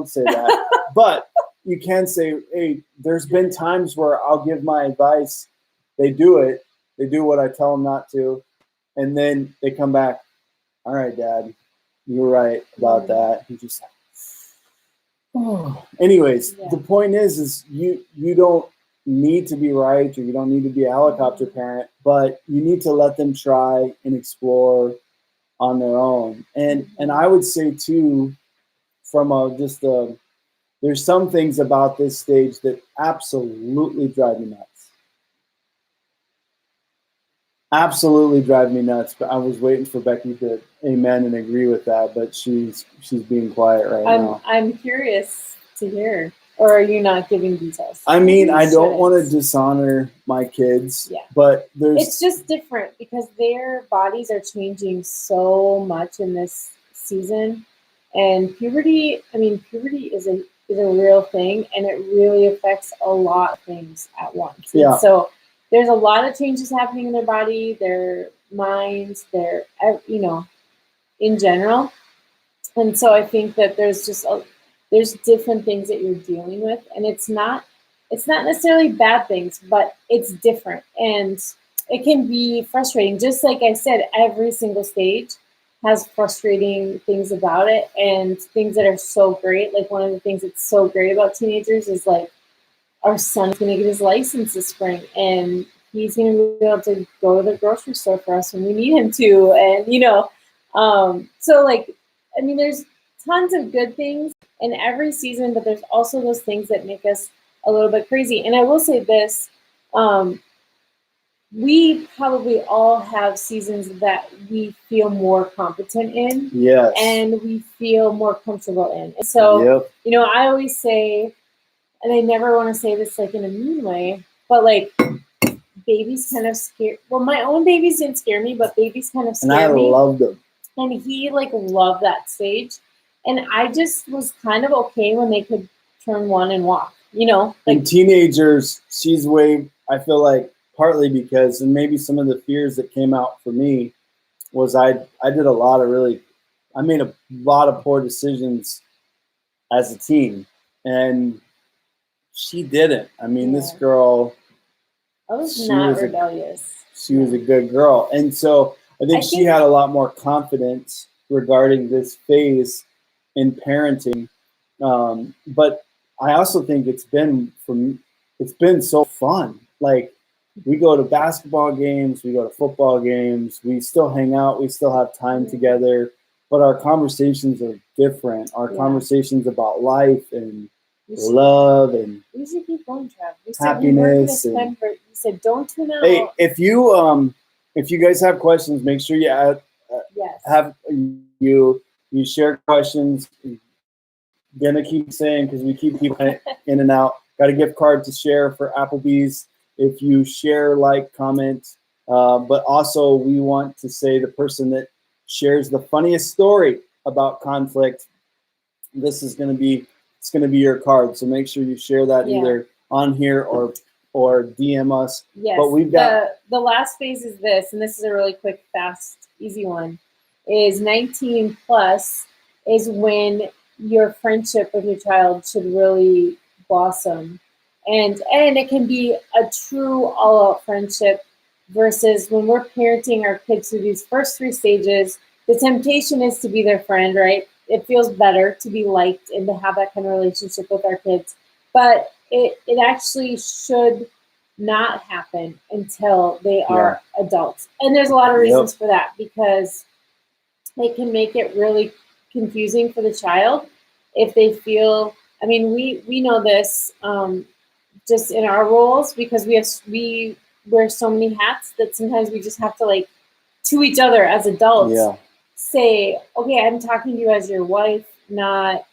[SPEAKER 2] say that. But you can say, hey, there's been times where I'll give my advice, they do it, they do what I tell them not to, and then they come back, all right, Dad, you were right about that. You just anyways, the point is you don't need to be right, or you don't need to be a helicopter parent, but you need to let them try and explore on their own. And I would say too, from there's some things about this stage that absolutely drive me nuts. Absolutely drive me nuts. But I was waiting for Becky to amen and agree with that, but she's being quiet right now.
[SPEAKER 1] I'm curious to hear. Or are you not giving details?
[SPEAKER 2] I mean, I don't want to dishonor my kids, but
[SPEAKER 1] it's just different because their bodies are changing so much in this season. And puberty is a real thing, and it really affects a lot of things at once.
[SPEAKER 2] Yeah.
[SPEAKER 1] And so there's a lot of changes happening in their body, their minds, in general. And so I think that there's different things that you're dealing with, and it's not necessarily bad things, but it's different, and it can be frustrating. Just like I said, every single stage has frustrating things about it, and things that are so great. Like, one of the things that's so great about teenagers is, like, our son's going to get his license this spring, and he's going to be able to go to the grocery store for us when we need him to. And, so, like, I mean, there's tons of good things in every season, but there's also those things that make us a little bit crazy. And I will say this, we probably all have seasons that we feel more competent in,
[SPEAKER 2] yes,
[SPEAKER 1] and we feel more comfortable in. And so, I always say, and I never want to say this like in a mean way, but like, babies kind of scare. Well, my own babies didn't scare me, but babies kind of scare me.
[SPEAKER 2] And I loved them.
[SPEAKER 1] And he loved that stage, and I just was kind of okay when they could turn one and walk.
[SPEAKER 2] And teenagers, I feel like partly because, and maybe some of the fears that came out for me was I made a lot of poor decisions as a teen, and she didn't. I mean, this girl,
[SPEAKER 1] I was
[SPEAKER 2] She
[SPEAKER 1] not
[SPEAKER 2] was a-
[SPEAKER 1] rebellious.
[SPEAKER 2] She was a good girl. And so I think she had a lot more confidence regarding this phase in parenting. But I also think it's been so fun. Like, we go to basketball games, we go to football games, we still hang out, we still have time together, but our conversations are different. Our conversations about life and love and
[SPEAKER 1] we should keep going, Trav. We said
[SPEAKER 2] happiness.
[SPEAKER 1] You said don't tune out.
[SPEAKER 2] Hey, if you guys have questions, make sure you have you share questions. Gonna keep saying, because we keep it in and out. Got a gift card to share for Applebee's. If you share, like, comment, but also we want to say the person that shares the funniest story about conflict, this is going to be your card. So make sure you share that either on here or DM us.
[SPEAKER 1] Yes.
[SPEAKER 2] But we've got
[SPEAKER 1] the last phase is this, and this is a really quick, fast, easy one. Is 19 plus is when your friendship with your child should really blossom, and it can be a true all-out friendship versus when we're parenting our kids through these first 3 stages. The temptation is to be their friend, right? It feels better to be liked and to have that kind of relationship with our kids, but it actually should not happen until they are adults. And there's a lot of reasons for that, because it can make it really confusing for the child if they feel, I mean, we know this just in our roles, because we wear so many hats that sometimes we just have to, like, to each other as adults, say, okay, I'm talking to you as your wife, not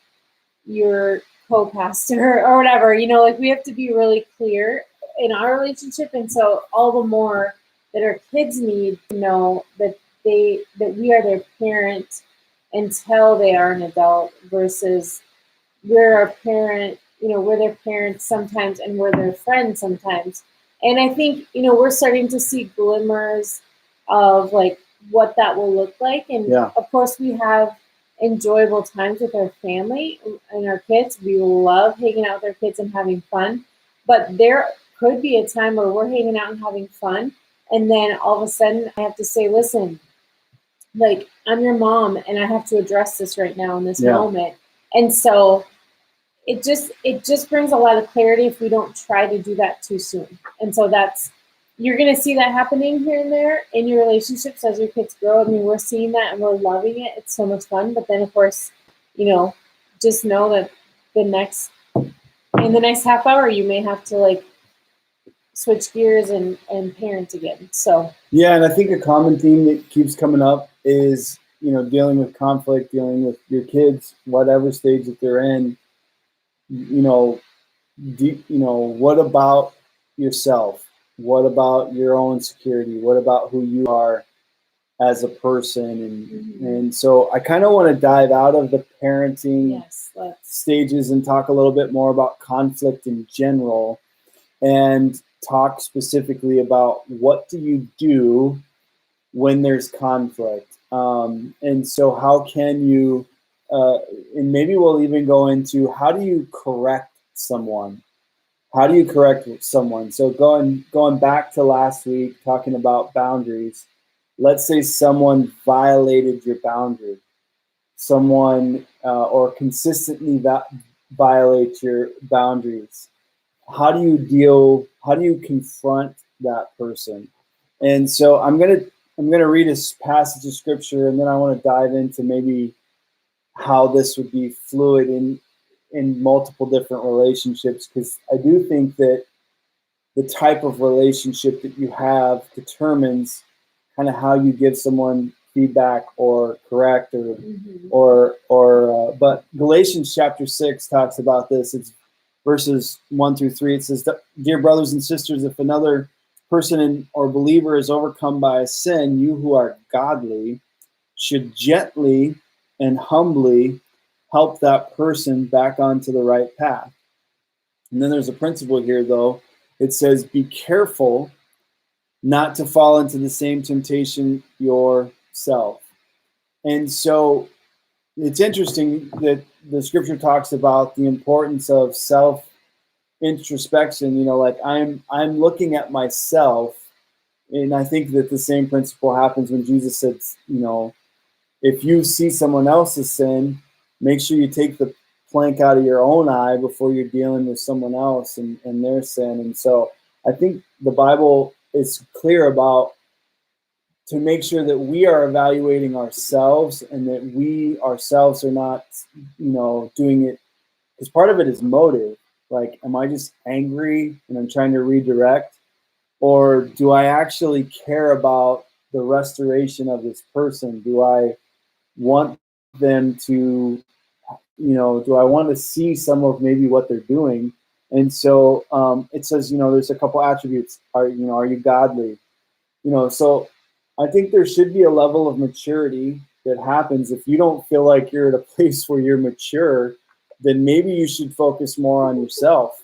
[SPEAKER 1] your co-pastor or whatever, like, we have to be really clear in our relationship. And so all the more that our kids need to know that we are their parent until they are an adult, versus we're a parent, we're their parents sometimes and we're their friends sometimes. And I think, we're starting to see glimmers of, like, what that will look like. And of course we have enjoyable times with our family and our kids. We love hanging out with our kids and having fun, but there could be a time where we're hanging out and having fun, and then all of a sudden I have to say, listen, like, I'm your mom and I have to address this right now in this moment. And so it just brings a lot of clarity if we don't try to do that too soon. And so you're going to see that happening here and there in your relationships as your kids grow. I mean, we're seeing that and we're loving it. It's so much fun. But then, of course, just know that in the next half hour, you may have to, like, switch gears and parent again. So
[SPEAKER 2] and I think a common theme that keeps coming up is, dealing with conflict, dealing with your kids, whatever stage that they're in. What about yourself? What about your own security? What about who you are as a person? And so I kind of want to dive out of the parenting stages and talk a little bit more about conflict in general, and talk specifically about what do you do when there's conflict. And so how can you, and maybe we'll even go into, how do you correct someone? How do you correct someone? So going back to last week, talking about boundaries, let's say someone violated your boundary, someone or consistently violates your boundaries. How do you confront that person? And so I'm gonna read a passage of scripture, and then I want to dive into maybe how this would be fluid in multiple different relationships, because I do think that the type of relationship that you have determines kind of how you give someone feedback or correct but Galatians chapter 6 talks about this. It's verses 1-3. It says, "Dear brothers and sisters, if another person or believer is overcome by a sin, you who are godly should gently and humbly help that person back onto the right path." And then there's a principle here, though. It says, "Be careful not to fall into the same temptation yourself." And so it's interesting that the scripture talks about the importance of introspection, like I'm looking at myself, and I think that the same principle happens when Jesus said, if you see someone else's sin, make sure you take the plank out of your own eye before you're dealing with someone else and their sin. And so I think the Bible is clear about to make sure that we are evaluating ourselves and that we ourselves are not, doing it, because part of it is motive. Like, am I just angry and I'm trying to redirect? Or do I actually care about the restoration of this person? Do I want them to, do I want to see some of maybe what they're doing? And so it says, there's a couple attributes. Are you godly? So I think there should be a level of maturity that happens. If you don't feel like you're at a place where you're mature, then maybe you should focus more on yourself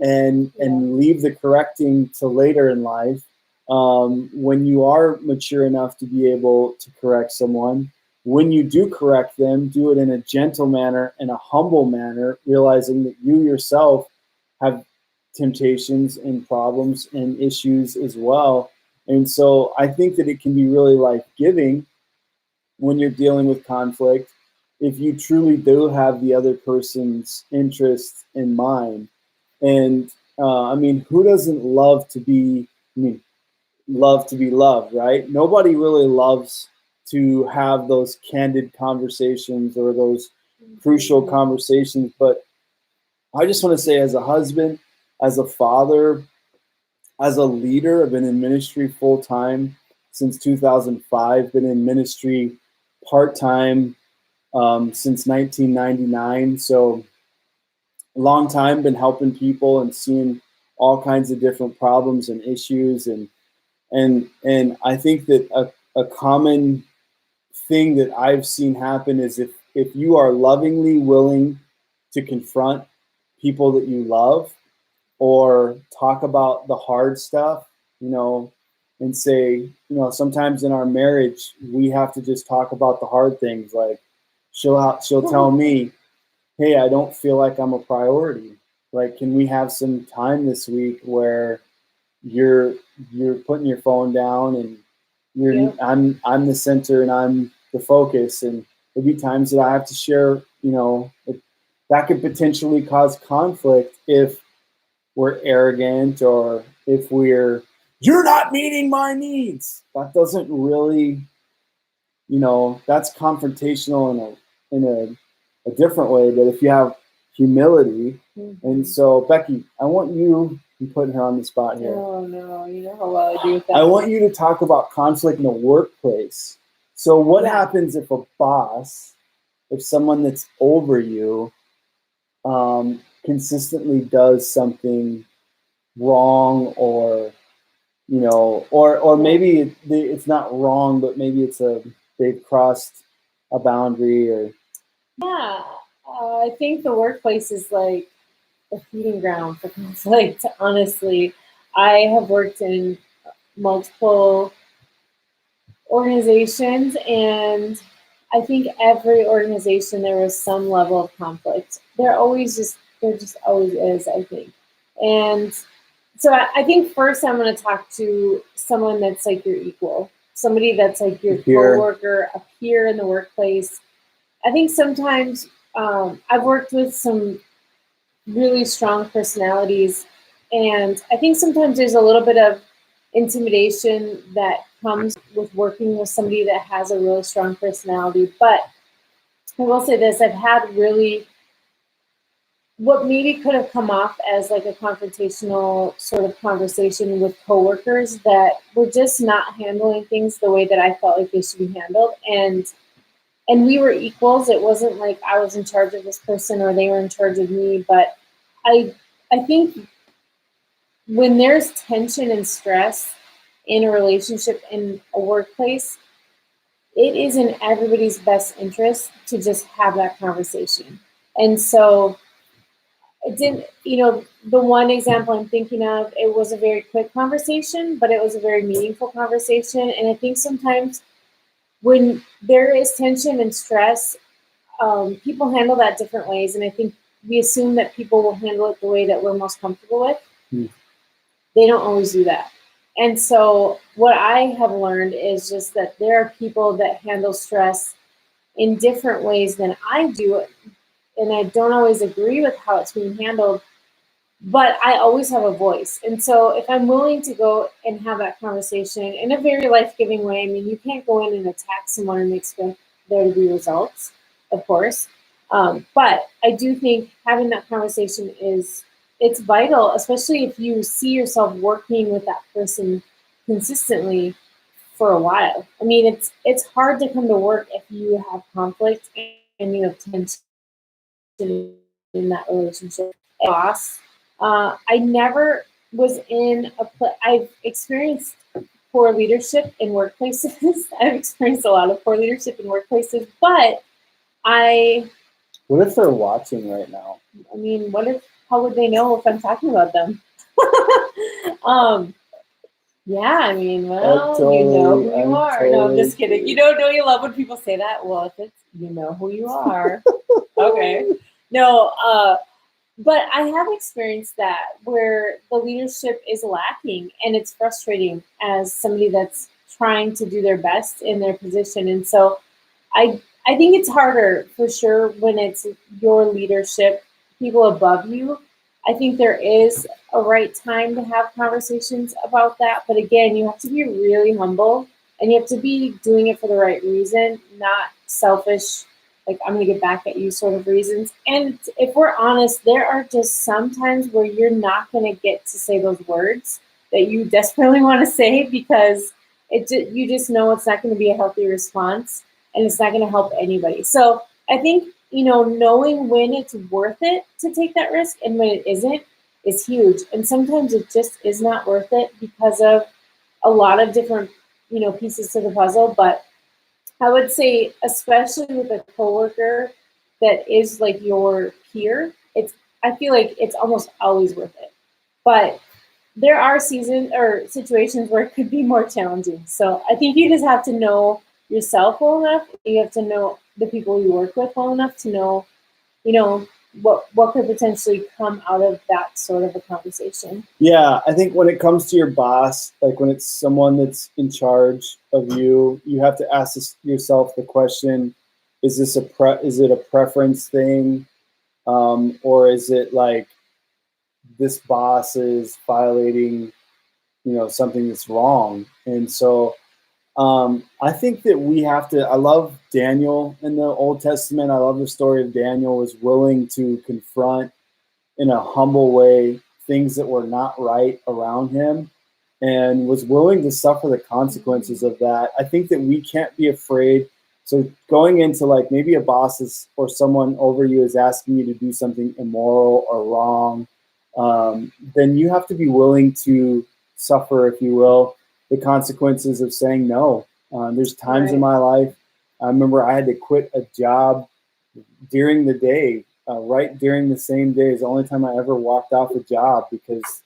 [SPEAKER 2] and leave the correcting to later in life. When you are mature enough to be able to correct someone, when you do correct them, do it in a gentle manner and a humble manner, realizing that you yourself have temptations and problems and issues as well. And so I think that it can be really life-giving when you're dealing with conflict if you truly do have the other person's interests in mind. And who doesn't love to be loved, right? Nobody really loves to have those candid conversations or those crucial conversations. But I just want to say, as a husband, as a father, as a leader, I've been in ministry full time since 2005, been in ministry part time since 1999. So a long time, been helping people and seeing all kinds of different problems and issues. And I think that a common thing that I've seen happen is if you are lovingly willing to confront people that you love, or talk about the hard stuff, and say, sometimes in our marriage, we have to just talk about the hard things. Like she'll tell me, hey, I don't feel like I'm a priority. Like, can we have some time this week where you're putting your phone down and I'm the center and I'm the focus, and there'll be times that I have to share, that could potentially cause conflict if we're arrogant or if you're not meeting my needs. That doesn't really, that's confrontational in a different way. But if you have humility, and so Becky, I want you, I'm putting her on the spot here.
[SPEAKER 1] Oh no, you know how well I do with that.
[SPEAKER 2] I want you to talk about conflict in the workplace. So what happens if a boss, if someone that's over you, consistently does something wrong, or or maybe it's not wrong, but maybe they've crossed a boundary, or
[SPEAKER 1] I think the workplace is like a feeding ground for conflict. Honestly, I have worked in multiple organizations, and I think every organization there was some level of conflict. There just always is, I think. And so I think first I'm going to talk to someone that's like your equal, somebody that's like your coworker, a peer in the workplace. I think sometimes I've worked with some really strong personalities, and I think sometimes there's a little bit of intimidation that comes with working with somebody that has a really strong personality. But I will say this, I've had really what maybe could have come off as like a confrontational sort of conversation with coworkers that were just not handling things the way that I felt like they should be handled. And we were equals. It wasn't like I was in charge of this person or they were in charge of me. But I think when there's tension and stress in a relationship, in a workplace, it is in everybody's best interest to just have that conversation. And so it didn't, the one example I'm thinking of, it was a very quick conversation, but it was a very meaningful conversation. And I think sometimes when there is tension and stress, people handle that different ways. And I think we assume that people will handle it the way that we're most comfortable with.
[SPEAKER 2] Hmm.
[SPEAKER 1] They don't always do that. And so what I have learned is just that there are people that handle stress in different ways than I do. And I don't always agree with how it's being handled, but I always have a voice. And so if I'm willing to go and have that conversation in a very life-giving way, I mean, you can't go in and attack someone and expect there to be results, of course. But I do think having that conversation it's vital, especially if you see yourself working with that person consistently for a while. I mean, it's hard to come to work if you have conflict and you have tension in that relationship. Boss, I never was in a I've experienced poor leadership in workplaces. I've experienced a lot of poor leadership in workplaces, but I
[SPEAKER 2] What if they're watching right now?
[SPEAKER 1] I mean, how would they know if I'm talking about them? Yeah, I mean, well, you know who you are. No, I'm just kidding. Don't you love when people say that? Well, if it's you know who you are. Okay. No, but I have experienced that where the leadership is lacking and it's frustrating as somebody that's trying to do their best in their position. And so I think it's harder for sure when it's your leadership, people above you. I think there is a right time to have conversations about that. But again, you have to be really humble and you have to be doing it for the right reason, not selfish, like I'm going to get back at you sort of reasons. And if we're honest, there are just some times where you're not going to get to say those words that you desperately want to say because you just know it's not going to be a healthy response and it's not going to help anybody. So I think, knowing when it's worth it to take that risk and when it isn't is huge. And sometimes it just is not worth it because of a lot of different, pieces to the puzzle. But I would say, especially with a coworker that is like your peer, I feel like it's almost always worth it. But there are seasons or situations where it could be more challenging. So I think you just have to know yourself well enough. You have to know the people you work with well enough to know, what could potentially come out of that sort of a conversation.
[SPEAKER 2] Yeah, I think when it comes to your boss, like when it's someone that's in charge of you, you have to ask yourself the question: is this is it a preference thing, or is it like this boss is violating, something that's wrong? And so I think that we have to. I love Daniel in the Old Testament. I love the story of Daniel was willing to confront in a humble way things that were not right around him and was willing to suffer the consequences of that. I think that we can't be afraid. So going into like maybe a boss or someone over you is asking you to do something immoral or wrong, then you have to be willing to suffer, if you will, the consequences of saying no. There's times in my life, I remember I had to quit a job during the day, right during the same day is the only time I ever walked off a job because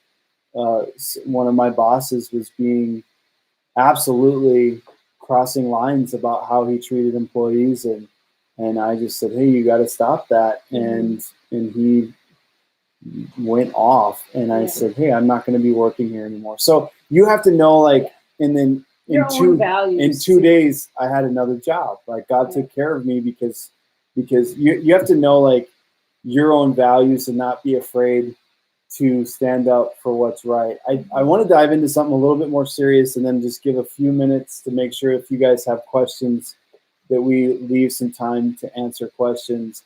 [SPEAKER 2] one of my bosses was being absolutely crossing lines about how he treated employees, and I just said, hey, you got to stop that. And he went off, and I said, hey, I'm not going to be working here anymore. So you have to know, like, and then in 2 days I had another job. Like God took care of me because you have to know like your own values and not be afraid to stand up for what's right. I want to dive into something a little bit more serious and then just give a few minutes to make sure if you guys have questions that we leave some time to answer questions.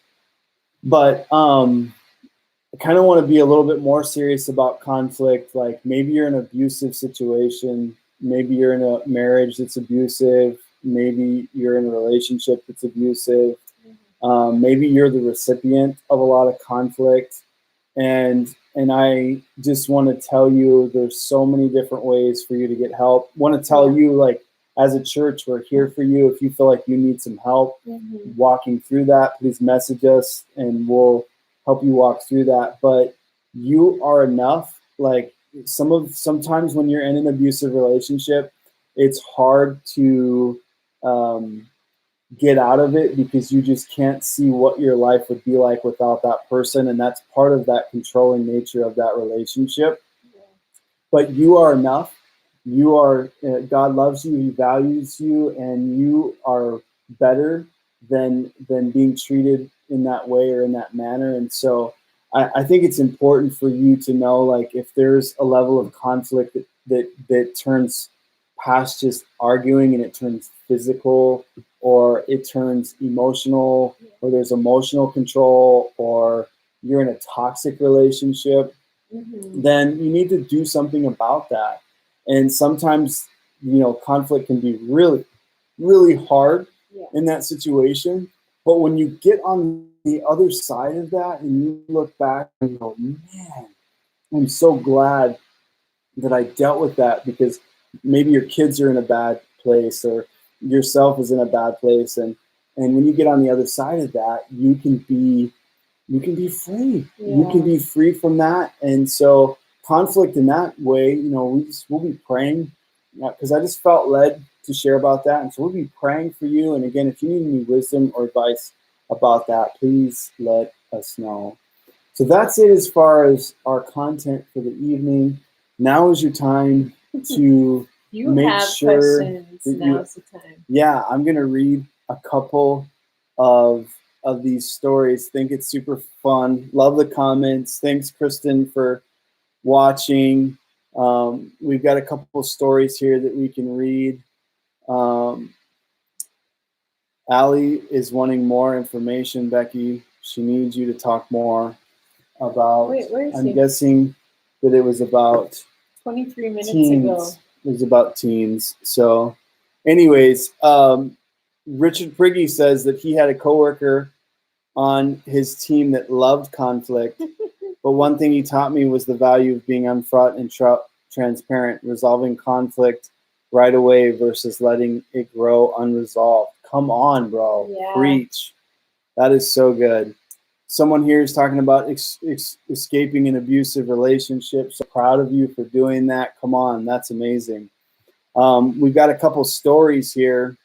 [SPEAKER 2] But I kind of want to be a little bit more serious about conflict. Like maybe you're in an abusive situation. Maybe you're in a marriage that's abusive. Maybe you're in a relationship that's abusive. Maybe you're the recipient of a lot of conflict. And I just want to tell you there's so many different ways for you to get help. I want to tell you, like, as a church, we're here for you. If you feel like you need some help walking through that, please message us and we'll help you walk through that. But you are enough. Like sometimes when you're in an abusive relationship, it's hard to get out of it because you just can't see what your life would be like without that person, and that's part of that controlling nature of that relationship. But you are enough. You are, God loves you, he values you, and you are better than being treated in that way or in that manner. And so I think it's important for you to know, like, if there's a level of conflict that turns past just arguing and it turns physical, or it turns emotional, or there's emotional control, or you're in a toxic relationship, then you need to do something about that. And sometimes, conflict can be really, really hard in that situation. But when you get on the other side of that and you look back and go, man, I'm so glad that I dealt with that, because maybe your kids are in a bad place or yourself is in a bad place. And when you get on the other side of that, you can be free. Yeah. You can be free from that. And so conflict in that way, we'll be praying, because I just felt led to share about that. And so we'll be praying for you. And again, if you need any wisdom or advice about that, please let us know. So that's it as far as our content for the evening. Now is your time to make sure questions. Now's the time. Yeah, I'm going to read a couple of these stories. Think it's super fun. Love the comments. Thanks, Kristen, for watching. We've got a couple of stories here that we can read. Allie is wanting more information, Becky. She needs you to talk more about. Wait, where is I'm guessing that it was about 23 minutes ago. It was about teens. So, anyways, Richard Priggy says that he had a coworker on his team that loved conflict, but one thing he taught me was the value of being upfront and transparent, resolving conflict right away versus letting it grow unresolved. Come on, bro. Yeah. Preach. That is so good. Someone here is talking about escaping an abusive relationship. So proud of you for doing that. Come on, that's amazing. We've got a couple stories here.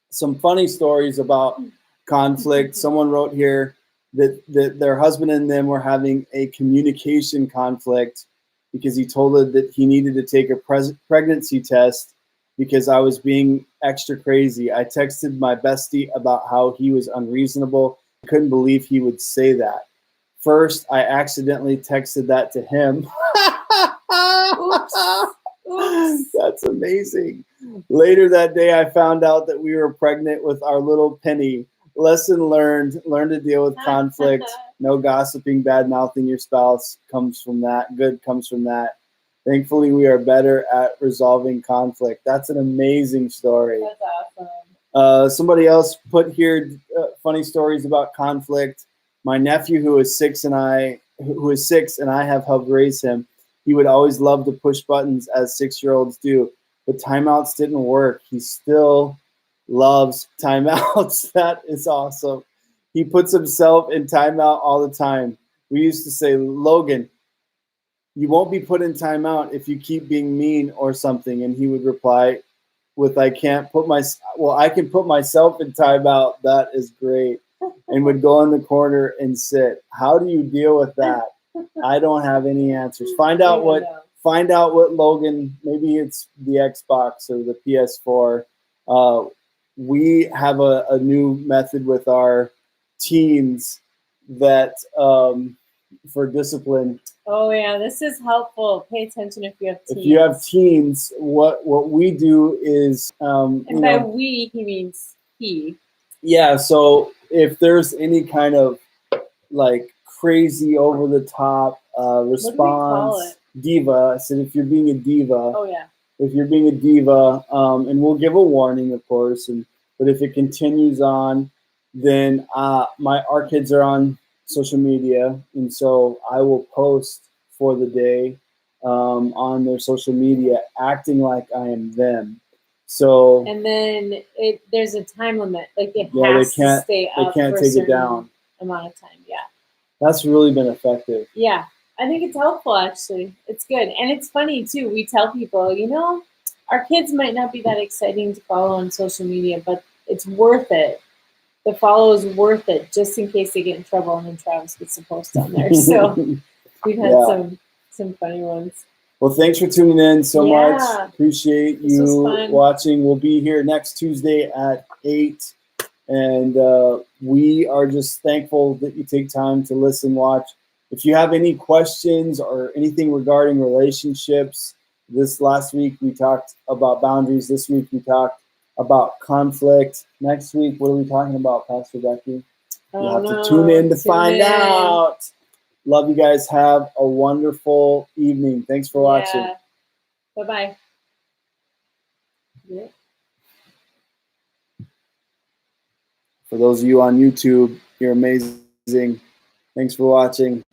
[SPEAKER 2] Some funny stories about conflict. Someone wrote here that their husband and them were having a communication conflict because he told her that he needed to take a pregnancy test because I was being extra crazy. I texted my bestie about how he was unreasonable. I couldn't believe he would say that. First, I accidentally texted that to him. Oops. Oops. That's amazing. Later that day, I found out that we were pregnant with our little Penny. Lesson learned. Learn to deal with conflict. No gossiping, bad-mouthing your spouse comes from that. Good comes from that. Thankfully, we are better at resolving conflict. That's an amazing story. That's awesome. Somebody else put here funny stories about conflict. My nephew, who is six, and I have helped raise him, he would always love to push buttons as 6-year-olds do, but timeouts didn't work. He still loves timeouts. That is awesome. He puts himself in timeout all the time. We used to say, Logan, you won't be put in timeout if you keep being mean or something. And he would reply with, I can put myself in timeout. That is great. And would go in the corner and sit. How do you deal with that? I don't have any answers. Find out what Logan, maybe it's the Xbox or the PS4. We have a new method with our teens that for discipline.
[SPEAKER 1] Oh yeah, this is helpful. Pay attention if you have teens.
[SPEAKER 2] If you have teens, what we do is
[SPEAKER 1] and by we he means he.
[SPEAKER 2] Yeah, so if there's any kind of like crazy over the top response, diva. I said if you're being a diva.
[SPEAKER 1] Oh yeah.
[SPEAKER 2] If you're being a diva, and we'll give a warning, of course, but if it continues on, then our kids are on social media, and so I will post for the day on their social media, acting like I am them. So
[SPEAKER 1] and then there's a time limit, like it has to stay up.
[SPEAKER 2] They can't take it down
[SPEAKER 1] amount of time. Yeah,
[SPEAKER 2] that's really been effective.
[SPEAKER 1] Yeah, I think it's helpful. Actually, it's good, and it's funny too. We tell people, our kids might not be that exciting to follow on social media, but it's worth it. The follow is worth it, just in case they get in trouble, and then Travis gets a post on there. So we've had some funny ones.
[SPEAKER 2] Well, thanks for tuning in so much.
[SPEAKER 1] Yeah.
[SPEAKER 2] Appreciate
[SPEAKER 1] This was
[SPEAKER 2] you
[SPEAKER 1] fun.
[SPEAKER 2] watching. We'll be here next Tuesday at 8. And we are just thankful that you take time to listen, watch. If you have any questions or anything regarding relationships, this last week we talked about boundaries. This week we talked about conflict. Next week, what are we talking about, Pastor Becky? You'll have to tune in to find out. Love you guys. Have a wonderful evening. Thanks for watching.
[SPEAKER 1] Bye-bye. Yeah.
[SPEAKER 2] For those of you on YouTube, you're amazing. Thanks for watching.